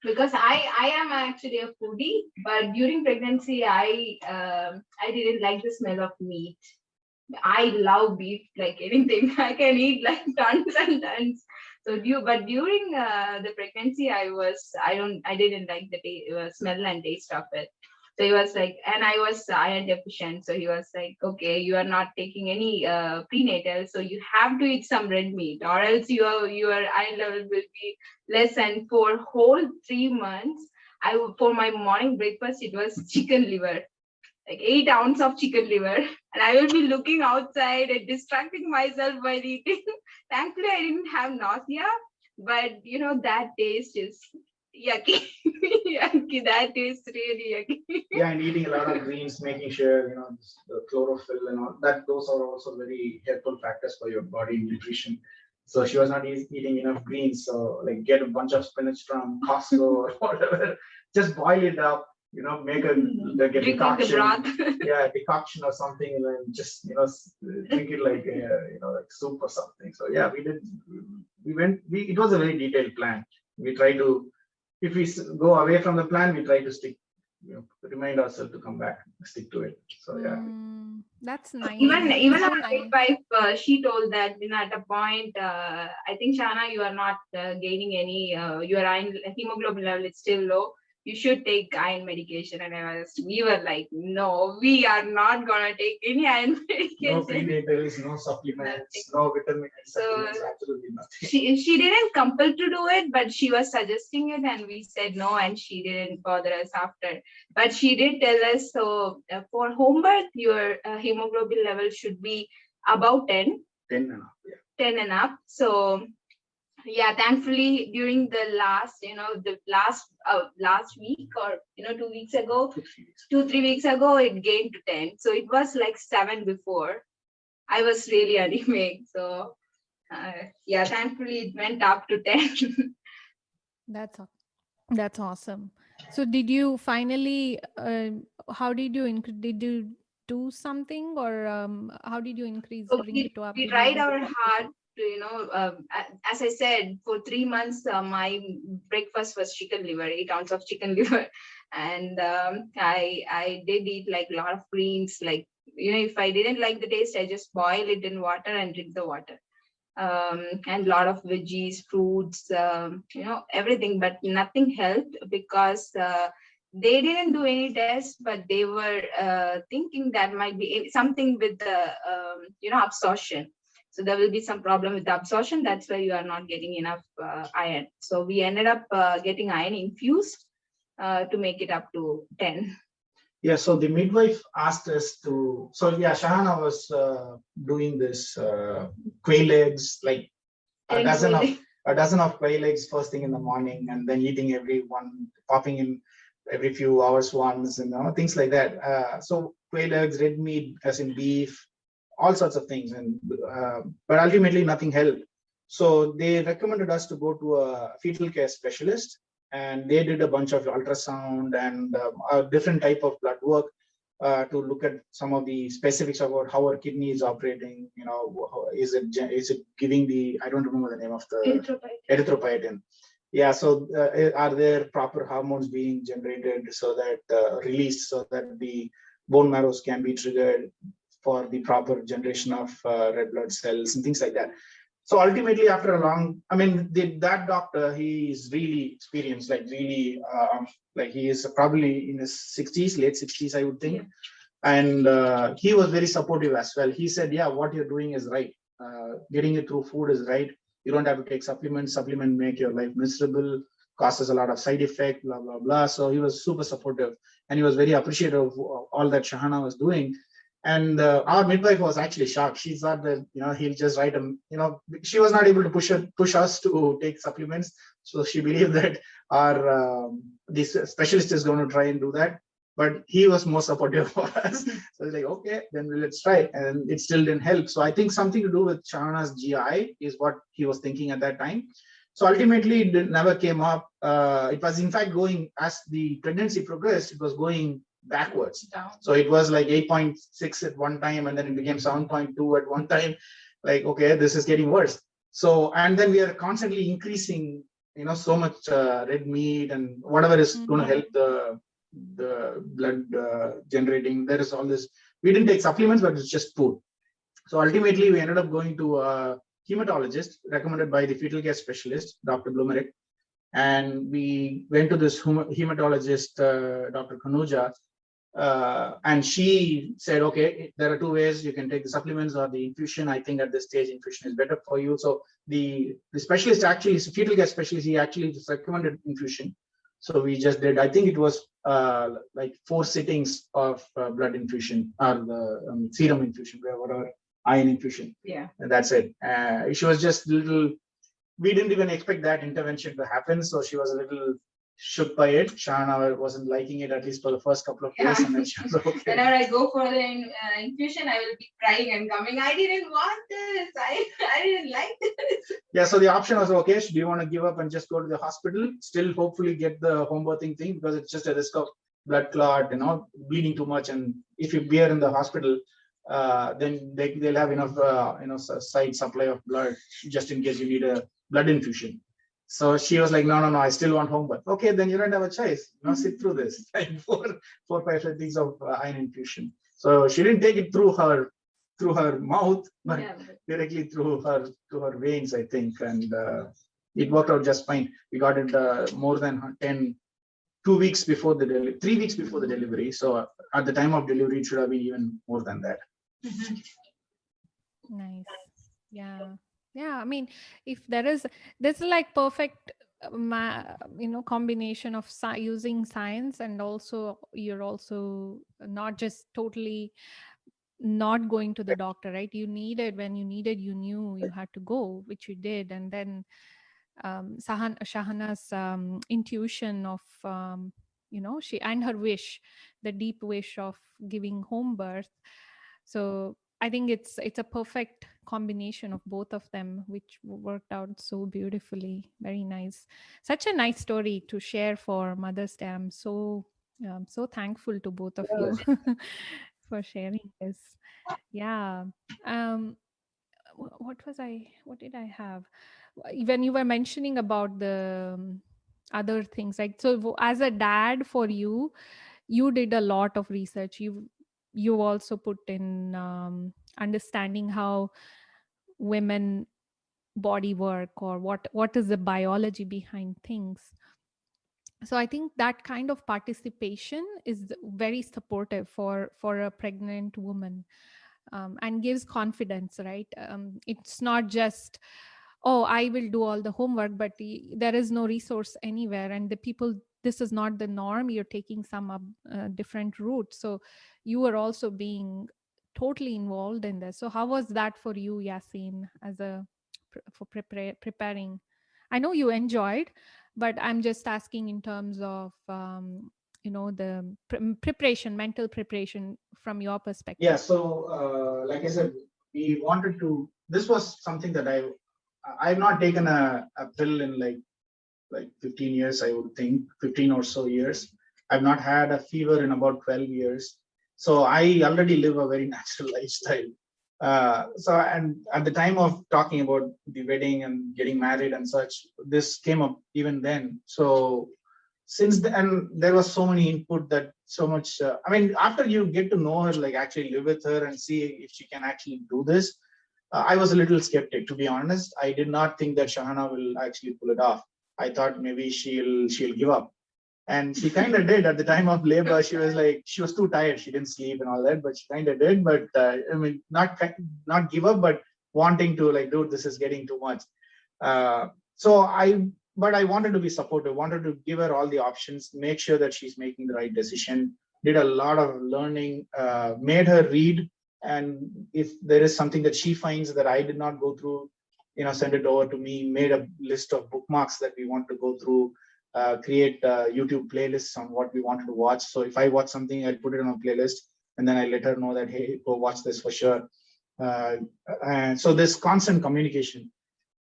Because I am actually a foodie, but during pregnancy I didn't like the smell of meat. I love beef like anything. I can eat like tons and tons. So but during the pregnancy I didn't like the smell and taste of it. So he was like, and I was iron deficient. So he was like, okay, you are not taking any prenatal, so you have to eat some red meat, or else your iron level will be less. And for whole 3 months, for my morning breakfast, it was chicken liver, like 8 ounces of chicken liver, and I will be looking outside and distracting myself while eating. Thankfully, I didn't have nausea, but that taste is yucky. Yucky. That is really yucky. Yeah, and eating a lot of greens, making sure the chlorophyll and all that. Those are also very helpful factors for your body nutrition. So she was not eating enough greens. So like get a bunch of spinach from Costco or whatever. Just boil it up. Make like a Drinking the decoction. broth. Yeah, a decoction or something, and then just drink it like like soup or something. So yeah, we did. We went. It was a very detailed plan. We try to, if we go away from the plan, we try to stick, remind ourselves to come back, stick to it. So yeah. That's nice. Even So our nice. midwife, she told that at a point, I think, Shahana, you are not gaining any, your iron hemoglobin level is still low. You should take iron medication. And we were like, no, we are not gonna take any iron No medication. prenatals, no supplements, no vitamin supplements, absolutely nothing. She didn't compel to do it, but she was suggesting it, and we said no, and she didn't bother us after. But she did tell us, so for home birth, your hemoglobin level should be about 10. 10 and up, yeah. 10 and up. So yeah, thankfully during the last week, or 2 weeks ago, 2-3 weeks ago, it gained to 10. So it was like 7 before. I was really anemic. So yeah, thankfully it went up to 10. That's awesome. So did you finally how did you did you do something, or how did you increase, So bring it up? we Did you tried do our something? hard to, as I said, for 3 months, my breakfast was chicken liver, 8 ounces of chicken liver. And I did eat like a lot of greens. Like, if I didn't like the taste, I just boil it in water and drink the water. And a lot of veggies, fruits, everything, but nothing helped because they didn't do any tests, but they were thinking that might be something with the absorption. So there will be some problem with the absorption. That's why you are not getting enough iron. So we ended up getting iron infused to make it up to 10. Yeah, so the midwife asked us to. So yeah, Shahana was doing this quail eggs, like a dozen of quail eggs first thing in the morning, and then eating every one, popping in every few hours once, and things like that. So quail eggs, red meat, as in beef, all sorts of things, and but ultimately nothing helped. So they recommended us to go to a fetal care specialist, and they did a bunch of ultrasound and a different type of blood work to look at some of the specifics about how our kidney is operating. Is it giving the, I don't remember the name of the erythropoietin. Yeah, so are there proper hormones being generated so that released so that the bone marrows can be triggered for the proper generation of red blood cells and things like that. So ultimately, after a long, that doctor, he is really experienced, like really, like he is probably in his 60s, late 60s, I would think. Yeah. And he was very supportive as well. He said, yeah, what you're doing is right. Getting it through food is right. You don't have to take supplements. Supplement make your life miserable, causes a lot of side effect, blah, blah, blah. So he was super supportive, and he was very appreciative of all that Shahana was doing. And our midwife was actually shocked. She thought that he'll just write them. She was not able to push us to take supplements, so she believed that our this specialist is going to try and do that. But he was more supportive for us. So he's like, okay, then let's try it. And it still didn't help. So I think something to do with Shahana's GI is what he was thinking at that time. So ultimately, it never came up. It was in fact going, as the pregnancy progressed, it was going backwards. Down. So it was like 8.6 at one time, and then it became 7.2 at one time. Like, okay, this is getting worse. So, and then we are constantly increasing, so much red meat and whatever is going to help the blood generating. There is all this. We didn't take supplements, but it's just food. So ultimately, we ended up going to a hematologist recommended by the fetal care specialist, Dr. Blumerick. And we went to this hematologist, Dr. Kanuja, And she said, okay, there are two ways you can take the supplements or the infusion. I think at this stage, infusion is better for you. So the specialist actually, fetal care specialist, he actually just recommended infusion. So we just did, I think it was like 4 sittings of blood infusion or the serum infusion, whatever, iron infusion. Yeah. And that's it. She was just little, we didn't even expect that intervention to happen. So she was a little shook by it. Shahana wasn't liking it, at least for the first couple of days. Yeah. And then she was okay. Whenever I go for the infusion, I will be crying and coming. I didn't want this. I didn't like this. Yeah, so the option was, okay, do you want to give up and just go to the hospital? Still hopefully get the home birthing thing, because it's just a risk of blood clot, bleeding too much. And if you bear in the hospital, then they'll have enough side supply of blood just in case you need a blood infusion. So she was like, no, I still want home birth. Okay, then you don't have a choice. Sit through this. Like 4-5 sittings of iron infusion. So she didn't take it through her mouth, but directly through her veins, I think, and it worked out just fine. We got it more than 2 weeks before the delivery, 3 weeks before the delivery. So at the time of delivery, it should have been even more than that. Nice. Yeah. I mean, if this is like perfect combination of using science, and also you're also not just totally not going to the doctor, right? You needed, when you needed, you knew you had to go, which you did. And then Shahana's intuition of she, and her wish, the deep wish of giving home birth. So I think it's a perfect combination of both of them, which worked out so beautifully. Very nice. Such a nice story to share for Mother's Day. I'm so thankful to both of you for sharing this. Yeah. What did I have? When you were mentioning about the other things, like, so as a dad, for you did a lot of research. You also put in understanding how women body work, or what is the biology behind things. So I think that kind of participation is very supportive for a pregnant woman, and gives confidence, right? It's not just, oh, I will do all the homework, but there is no resource anywhere, and the people, this is not the norm, you're taking some different route. So you are also being totally involved in this. So how was that for you, Yasin, as for preparing? I know you enjoyed, but I'm just asking in terms of the preparation, mental preparation from your perspective. Yeah, so like I said, we wanted to, this was something that I've not taken a pill in like 15 years, I would think, 15 or so years. I've not had a fever in about 12 years. So I already live a very natural lifestyle. And at the time of talking about the wedding and getting married and such, this came up even then. So since then, there was so many input, that so much, I mean, after you get to know her, like actually live with her and see if she can actually do this, I was a little skeptic, to be honest. I did not think that Shahana will actually pull it off. I thought maybe she'll give up. And she kind of did. At the time of labor, she was too tired. She didn't sleep and all that, but she kind of did. But I mean, not give up, but wanting to, like, dude, this is getting too much. But I wanted to be supportive, wanted to give her all the options, make sure that she's making the right decision, did a lot of learning, made her read. And if there is something that she finds that I did not go through, send it over to me, made a list of bookmarks that we want to go through, create YouTube playlists on what we wanted to watch. So if I watch something, I'll put it on a playlist, and then I let her know that, hey, go watch this for sure. And so there's constant communication.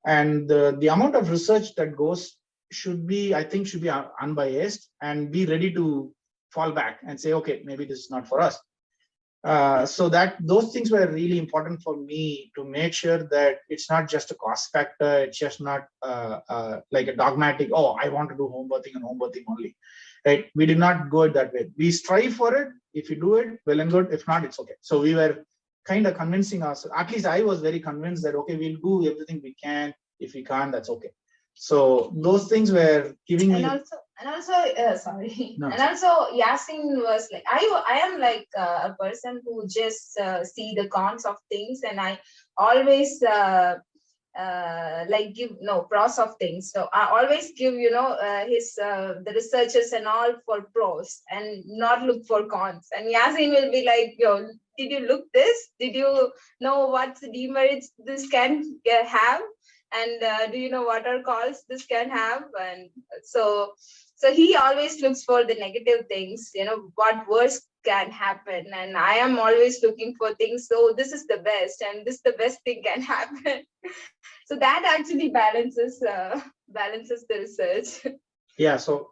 And the amount of research that goes should be unbiased, and be ready to fall back and say, okay, maybe this is not for us. So that those things were really important for me, to make sure that it's not just a cost factor. It's just not like a dogmatic, oh, I want to do home birthing and home birthing only, right? We did not go it that way. We strive for it. If you do it, well and good. If not, it's okay. So we were kind of convincing ourselves, at least I was very convinced that, okay, we'll do everything we can. If we can't, that's okay. So those things were giving me. And also, And also, sorry. No. And also, Yasin was like, I am like a person who just see the cons of things, and I always like give no pros of things. So I always give his the researchers and all for pros and not look for cons. And Yasin will be like, yo, did you look this? Did you know what demerits this can have? And do you know what are calls this can have? And so he always looks for the negative things, what worse can happen. And I am always looking for things. So this is the best, and this the best thing can happen. So that actually balances the research. Yeah. So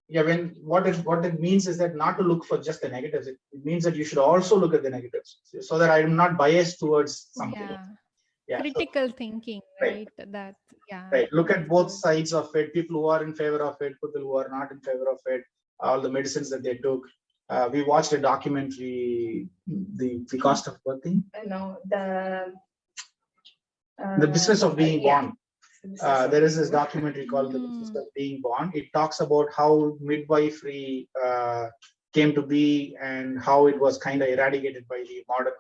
yeah, when what it means is that not to look for just the negatives. It means that you should also look at the negatives, so that I'm not biased towards something. Yeah. Yeah. So, Critical thinking, right. right? That, yeah, Right. Look at that's both good. sides of it. People who are in favor of it, people who are not in favor of it. All the medicines that they took. We watched a documentary, the cost of birthing, the business of being Yeah. born. There is this documentary called The Business of Being Born. It talks about how midwifery came to be and how it was kind of eradicated by the modern,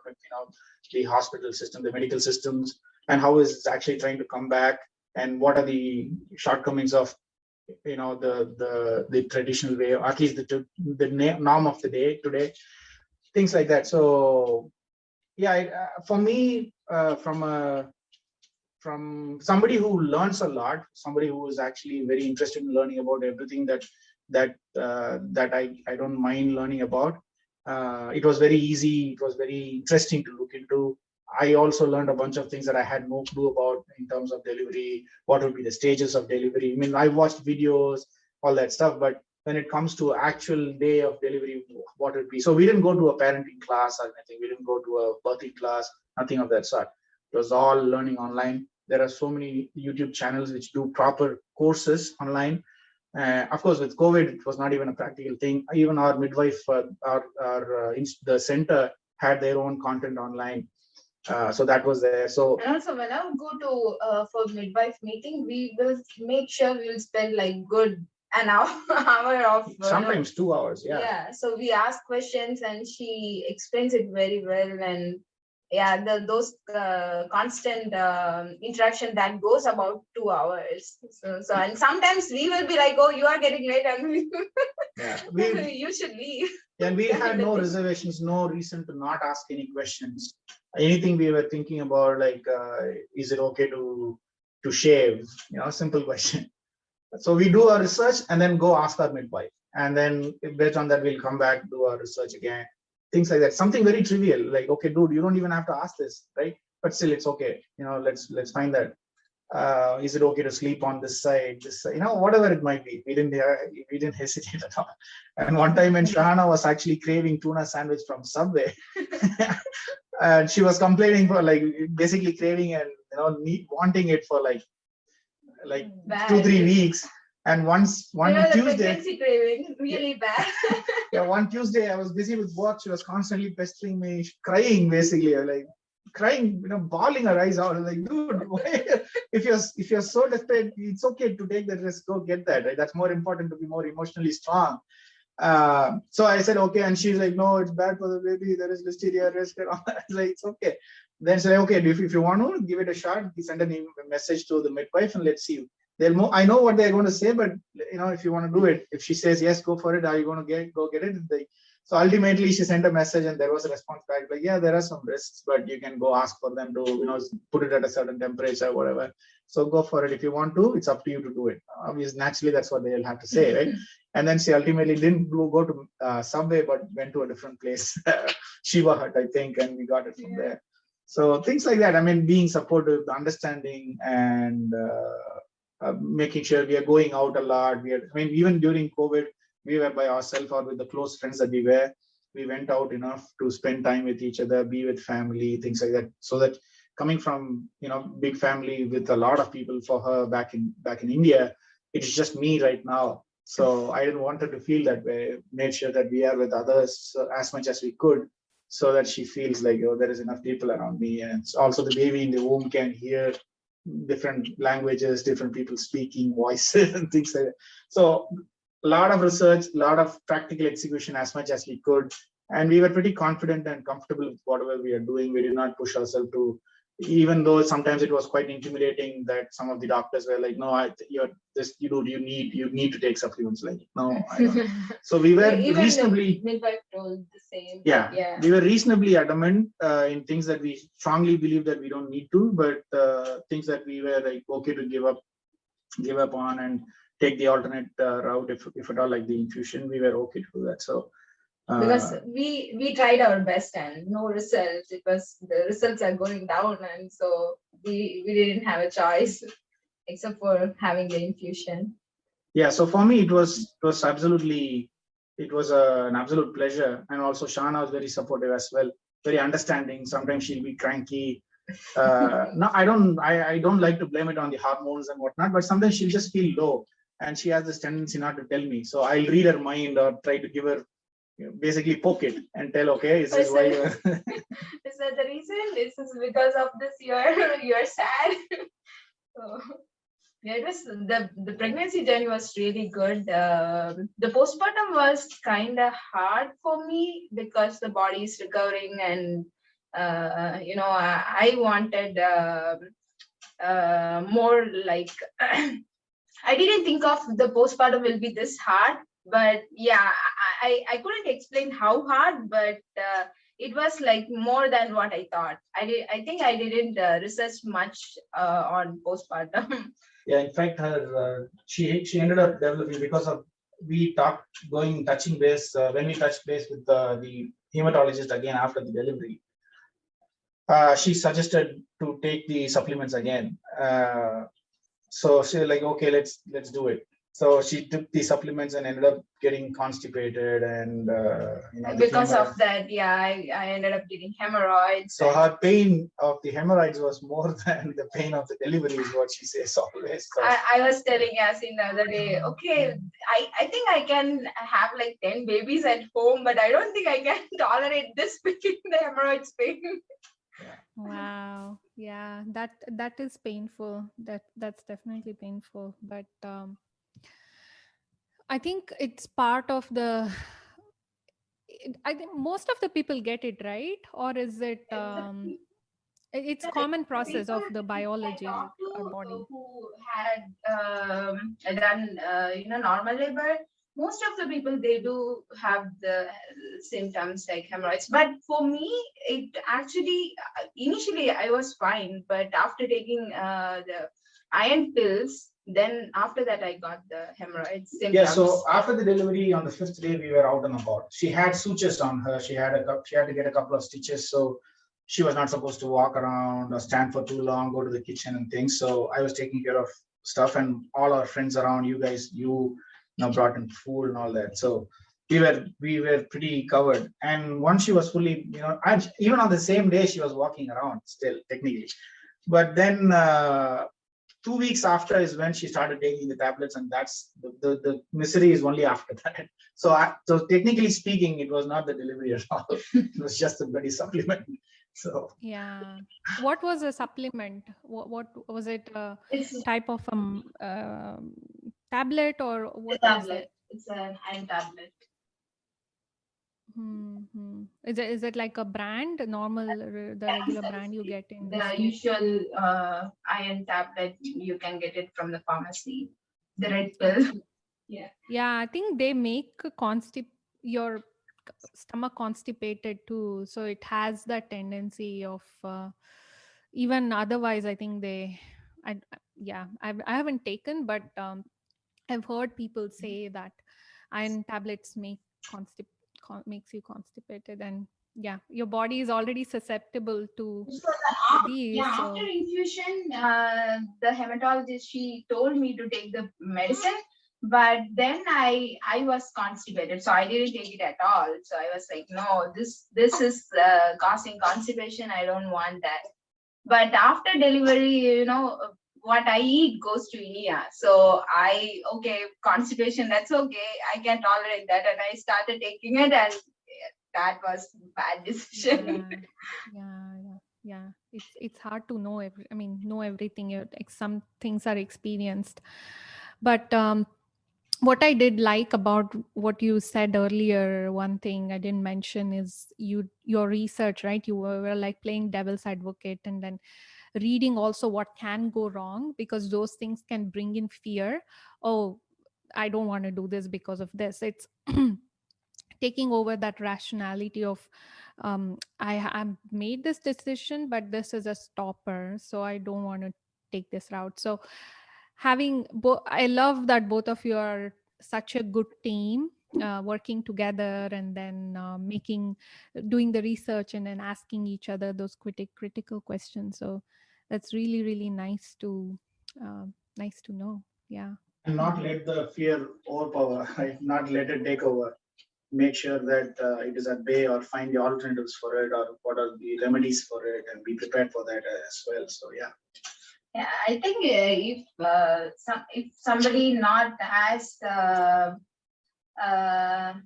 the hospital system, the medical systems, and how it's actually trying to come back, and what are the shortcomings of the traditional way, or at least the norm of the day today, things like that. So yeah, for me, from somebody who learns a lot, somebody who is actually very interested in learning about everything that I don't mind learning about. It was very easy. It was very interesting to look into. I also learned a bunch of things that I had no clue about in terms of delivery. What would be the stages of delivery? I mean, I watched videos, all that stuff, but when it comes to actual day of delivery, what would be? So we didn't go to a parenting class or anything. We didn't go to a birthing class. Nothing of that sort. It was all learning online. There are so many YouTube channels which do proper courses online. Of course, with COVID, it was not even a practical thing. Even our midwife, the center had their own content online. So that was there. So and also when I would go to for midwife meeting, we will make sure we will spend like good an hour hour of sometimes 2 hours. Yeah. Yeah. So we ask questions and she explains it very well. And yeah, those constant interaction that goes about 2 hours. So and sometimes we will be like, oh, you are getting late, and Yeah, you should leave. and we had no reservations, no reason to not ask any questions. Anything we were thinking about, like, is it okay to shave? Simple question. So we do our research and then go ask our midwife, and then based on that we'll come back, do our research again, things like that. Something very trivial, like, okay, dude, you don't even have to ask this, right? But still, it's okay. Let's find that. Is it okay to sleep on this side, whatever it might be. We didn't hesitate at all. And one time when Shahana was actually craving tuna sandwich from Subway, and she was complaining for, like, basically craving and wanting it for like Bad. 2-3 weeks. And one Tuesday, pregnancy craving really bad. yeah, one Tuesday I was busy with work. She was constantly pestering me, crying, basically, like crying, bawling her eyes out. I was like, dude, why? if you're so desperate, it's okay to take that risk. Go get that. Right? That's more important, to be more emotionally strong. So I said, okay. And she's like, no, it's bad for the baby. There is listeria risk and all that. I was like, it's okay. Then say, okay, if you want to give it a shot, send a message to the midwife and let's see. I know what they're going to say, but if you want to do it, if she says yes, go for it. Are you going to go get it? So ultimately, she sent a message and there was a response back like, yeah, there are some risks, but you can go ask for them to put it at a certain temperature, whatever. So go for it if you want to. It's up to you to do it. Obviously, naturally, that's what they'll have to say, right? And then she ultimately didn't go to Subway, but went to a different place, Shiva Hut, I think, and we got it from there. So things like that. I mean, being supportive, understanding, and making sure we are going out a lot. Even during COVID, we were by ourselves or with the close friends that we were. We went out enough to spend time with each other, be with family, things like that. So that coming from big family with a lot of people for her back in India, it's just me right now. So I didn't want her to feel that way. Made sure that we are with others as much as we could, so that she feels like, there is enough people around me, and also the baby in the womb can hear different languages, different people speaking voices and things like that. So a lot of research, a lot of practical execution as much as we could. And we were pretty confident and comfortable with whatever we are doing. We did not push ourselves to, even though sometimes it was quite intimidating that some of the doctors were like, no, you're this, you need to take supplements. Like, no, I don't. So we were Even reasonably, the midwife told the same. yeah, we were reasonably adamant in things that we strongly believe that we don't need to, but things that we were like okay to give up on and take the alternate route if at all, like the infusion, we were okay to do that. So because we tried our best and no results. It was the results are going down, and so we didn't have a choice except for having the infusion. Yeah, so for me it was an absolute pleasure. And also Shahana was very supportive as well, very understanding. Sometimes she'll be cranky. No, I don't like to blame it on the hormones and whatnot, but sometimes she'll just feel low and she has this tendency not to tell me. So I'll read her mind or try to give her, basically poke it and tell, okay, is this why you're is that the reason? This is because of this you're sad. So yeah, it was the pregnancy journey was really good. The postpartum was kind of hard for me because the body is recovering, and I wanted more like I didn't think of the postpartum will be this hard, but yeah, I couldn't explain how hard, but it was like more than what I thought. I think I didn't research much on postpartum. Yeah, in fact, her she ended up developing because of we talked touching base when we touched base with the hematologist again after the delivery. She suggested to take the supplements again. So she was like, okay, let's do it. So she took the supplements and ended up getting constipated, and because of that, yeah, I ended up getting hemorrhoids. So her pain of the hemorrhoids was more than the pain of the delivery, is what she says always. So I was telling Yasin the other day, okay, I think I can have like 10 babies at home, but I don't think I can tolerate this pain, the hemorrhoids pain. Wow. Yeah, that is painful. That's definitely painful. But I think it's part of the. I think most of the people get it, right? Or is it? It's common process of the I biology, like talked to our body. who had done normal labor. Most of the people they do have the symptoms like hemorrhoids. But for me, it actually initially I was fine, but after taking the iron pills, then after that I got the hemorrhoids symptoms. Yeah, so after the delivery on the 5th day, we were out and about. She had sutures on her. She had to get a couple of stitches. So she was not supposed to walk around or stand for too long, go to the kitchen and things. So I was taking care of stuff, and all our friends around, you guys, brought in food and all that. So we were pretty covered. And once she was fully, and even on the same day, she was walking around still technically. But then 2 weeks after is when she started taking the tablets, and that's the misery is only after that. So technically speaking, it was not the delivery at all. It was just a bloody supplement. So Yeah. What was a supplement? What was it? A It's type of tablet, or a what was it? tablet. It's an iron tablet. Is it like a brand, the regular brand you get in the The store? usual iron tablet, you can get it from the pharmacy. The red pill. Yeah. Yeah, I think they make your stomach constipated too, so it has that tendency of even otherwise. I think yeah, I haven't taken, but I've heard people say that iron tablets makes you constipated, and yeah, your body is already susceptible to So these. yeah, after So infusion, the hematologist she told me to take the medicine, but then I was constipated, so I didn't take it at all. So I was like, no, this is causing constipation. I don't want that. But after delivery, what I eat goes to India. So okay, constipation, that's okay. I can tolerate that. And I started taking it, and that was bad decision. yeah, yeah, yeah. Yeah. It's hard to know know everything. Some things are experienced. But what I did like about what you said earlier, one thing I didn't mention is your research, right? You were like playing devil's advocate and then reading also what can go wrong, because those things can bring in fear. Oh, I don't want to do this because of this. It's taking over that rationality of I have made this decision, but this is a stopper, so I don't want to take this route. So I love that both of you are such a good team, working together, and then doing the research and then asking each other those critical questions. So that's really really uh, nice to know. Yeah. And not let the fear overpower, right? Not let it take over. Make sure that it is at bay, or find the alternatives for it, or what are the remedies for it, and be prepared for that as well. So yeah. Yeah, I think if somebody not uh, um,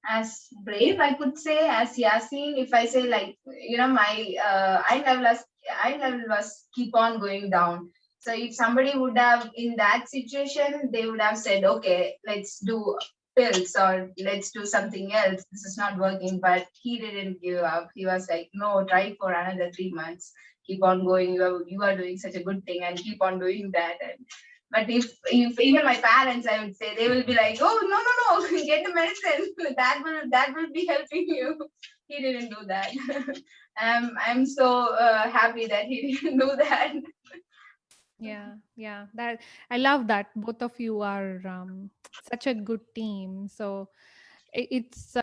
as brave, I could say, as Yasin, if I say like, my eye level was keep on going down. So if somebody would have in that situation, they would have said, okay, let's do pills or let's do something else. This is not working. But he didn't give up. He was like, no, try for another 3 months. Keep on going. You are doing such a good thing and keep on doing that. And but if even my parents, I would say, they will be like, oh no no no, get the medicine. That will be helping you. He didn't do that. I'm so happy that he didn't do that. Yeah, that I love that both of you are such a good team. So it's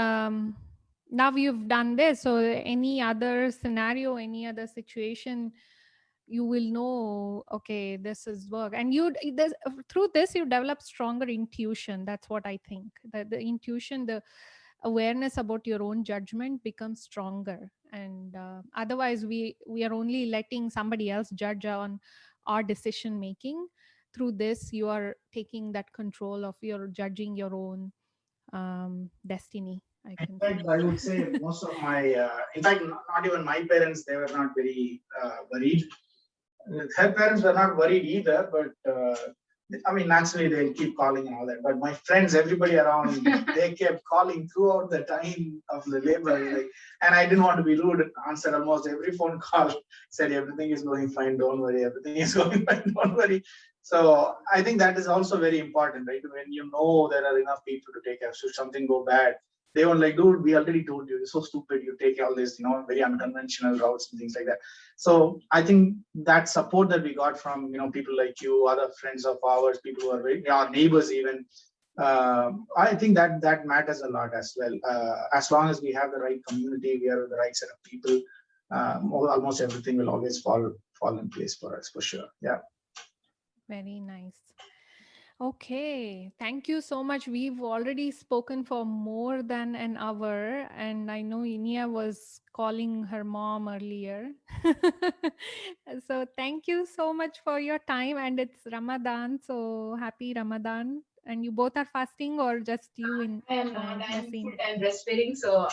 now you've done this, so any other scenario, any other situation, you will know, okay, this is work. And through this you develop stronger intuition. That's what I think, that the intuition, the awareness about your own judgment becomes stronger. And otherwise we are only letting somebody else judge on our decision making. Through this you are taking that control of your judging your own destiny, I In can fact, say. I would say most of my, in fact, not even my parents, they were not very worried. Her parents were not worried either, but I mean, naturally they'll keep calling and all that. But my friends, everybody around, they kept calling throughout the time of the labor. Like, and I didn't want to be rude. Answered almost every phone call. Said everything is going fine. Don't worry. Everything is going fine. Don't worry. So I think that is also very important, right? When you know there are enough people to take care. Should something go bad, they were like, dude, we already told you. You're so stupid. You take all this, very unconventional routes and things like that. So I think that support that we got from people like you, other friends of ours, people who are our neighbors even. I think that matters a lot as well. As long as we have the right community, we are the right set of people. Almost everything will always fall in place for us, for sure. Yeah. Very nice. Okay, thank you so much. We've already spoken for more than an hour, and I know Inia was calling her mom earlier. So, thank you so much for your time. And it's Ramadan, so happy Ramadan. And you both are fasting, or just you in I am not. I am full Yasin? time breastfeeding, so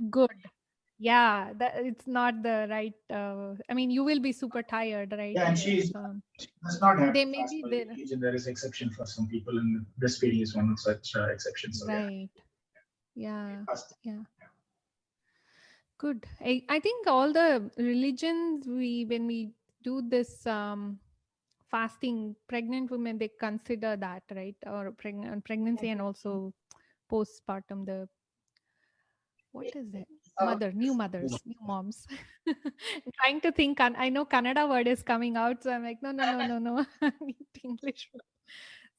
Good. Yeah, it's not the right. You will be super tired, right? Yeah, and So, she does not have they to may fast be for there. religion. There is exception for some people, and breastfeeding is one of such exceptions. So yeah, Right. Yeah. fast. Yeah. Good. I think all the religions, when we do this fasting, pregnant women, they consider that, right? Or pregnancy, and also postpartum, the what is it? oh, New mothers, new moms. I'm trying to think. I know Kannada word is coming out, so I'm like, no, no, no, no, no. I need English.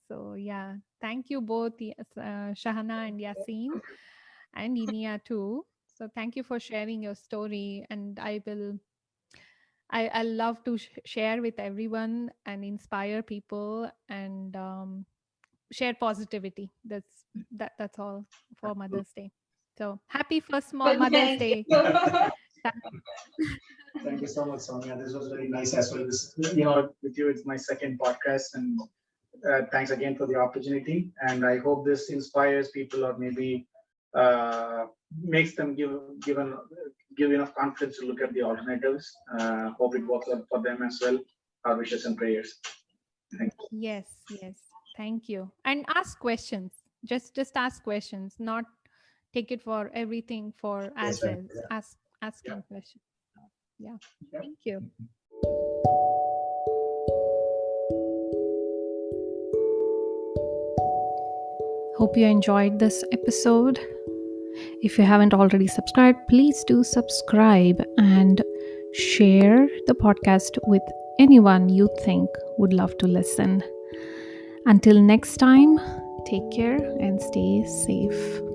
So yeah, thank you both, Shahana and Yasin, and Inia too. So thank you for sharing your story, and I love to share with everyone and inspire people, and share positivity. That's all for Mother's Day. So happy first Mother's thank Day. you. Thank you so much, Soumya. This was very nice as well. This, with you, it's my second podcast, and thanks again for the opportunity. And I hope this inspires people, or maybe makes them give give enough confidence to look at the alternatives. Hope it works out for them as well. Our wishes and prayers. Thank you. Yes, yes. Thank you. And ask questions. Just ask questions, not take it for everything for Yes, as sir. is. Yeah. Yeah. Asking questions. Yeah. Yeah. Thank you. Hope you enjoyed this episode. If you haven't already subscribed, please do subscribe and share the podcast with anyone you think would love to listen. Until next time, take care and stay safe.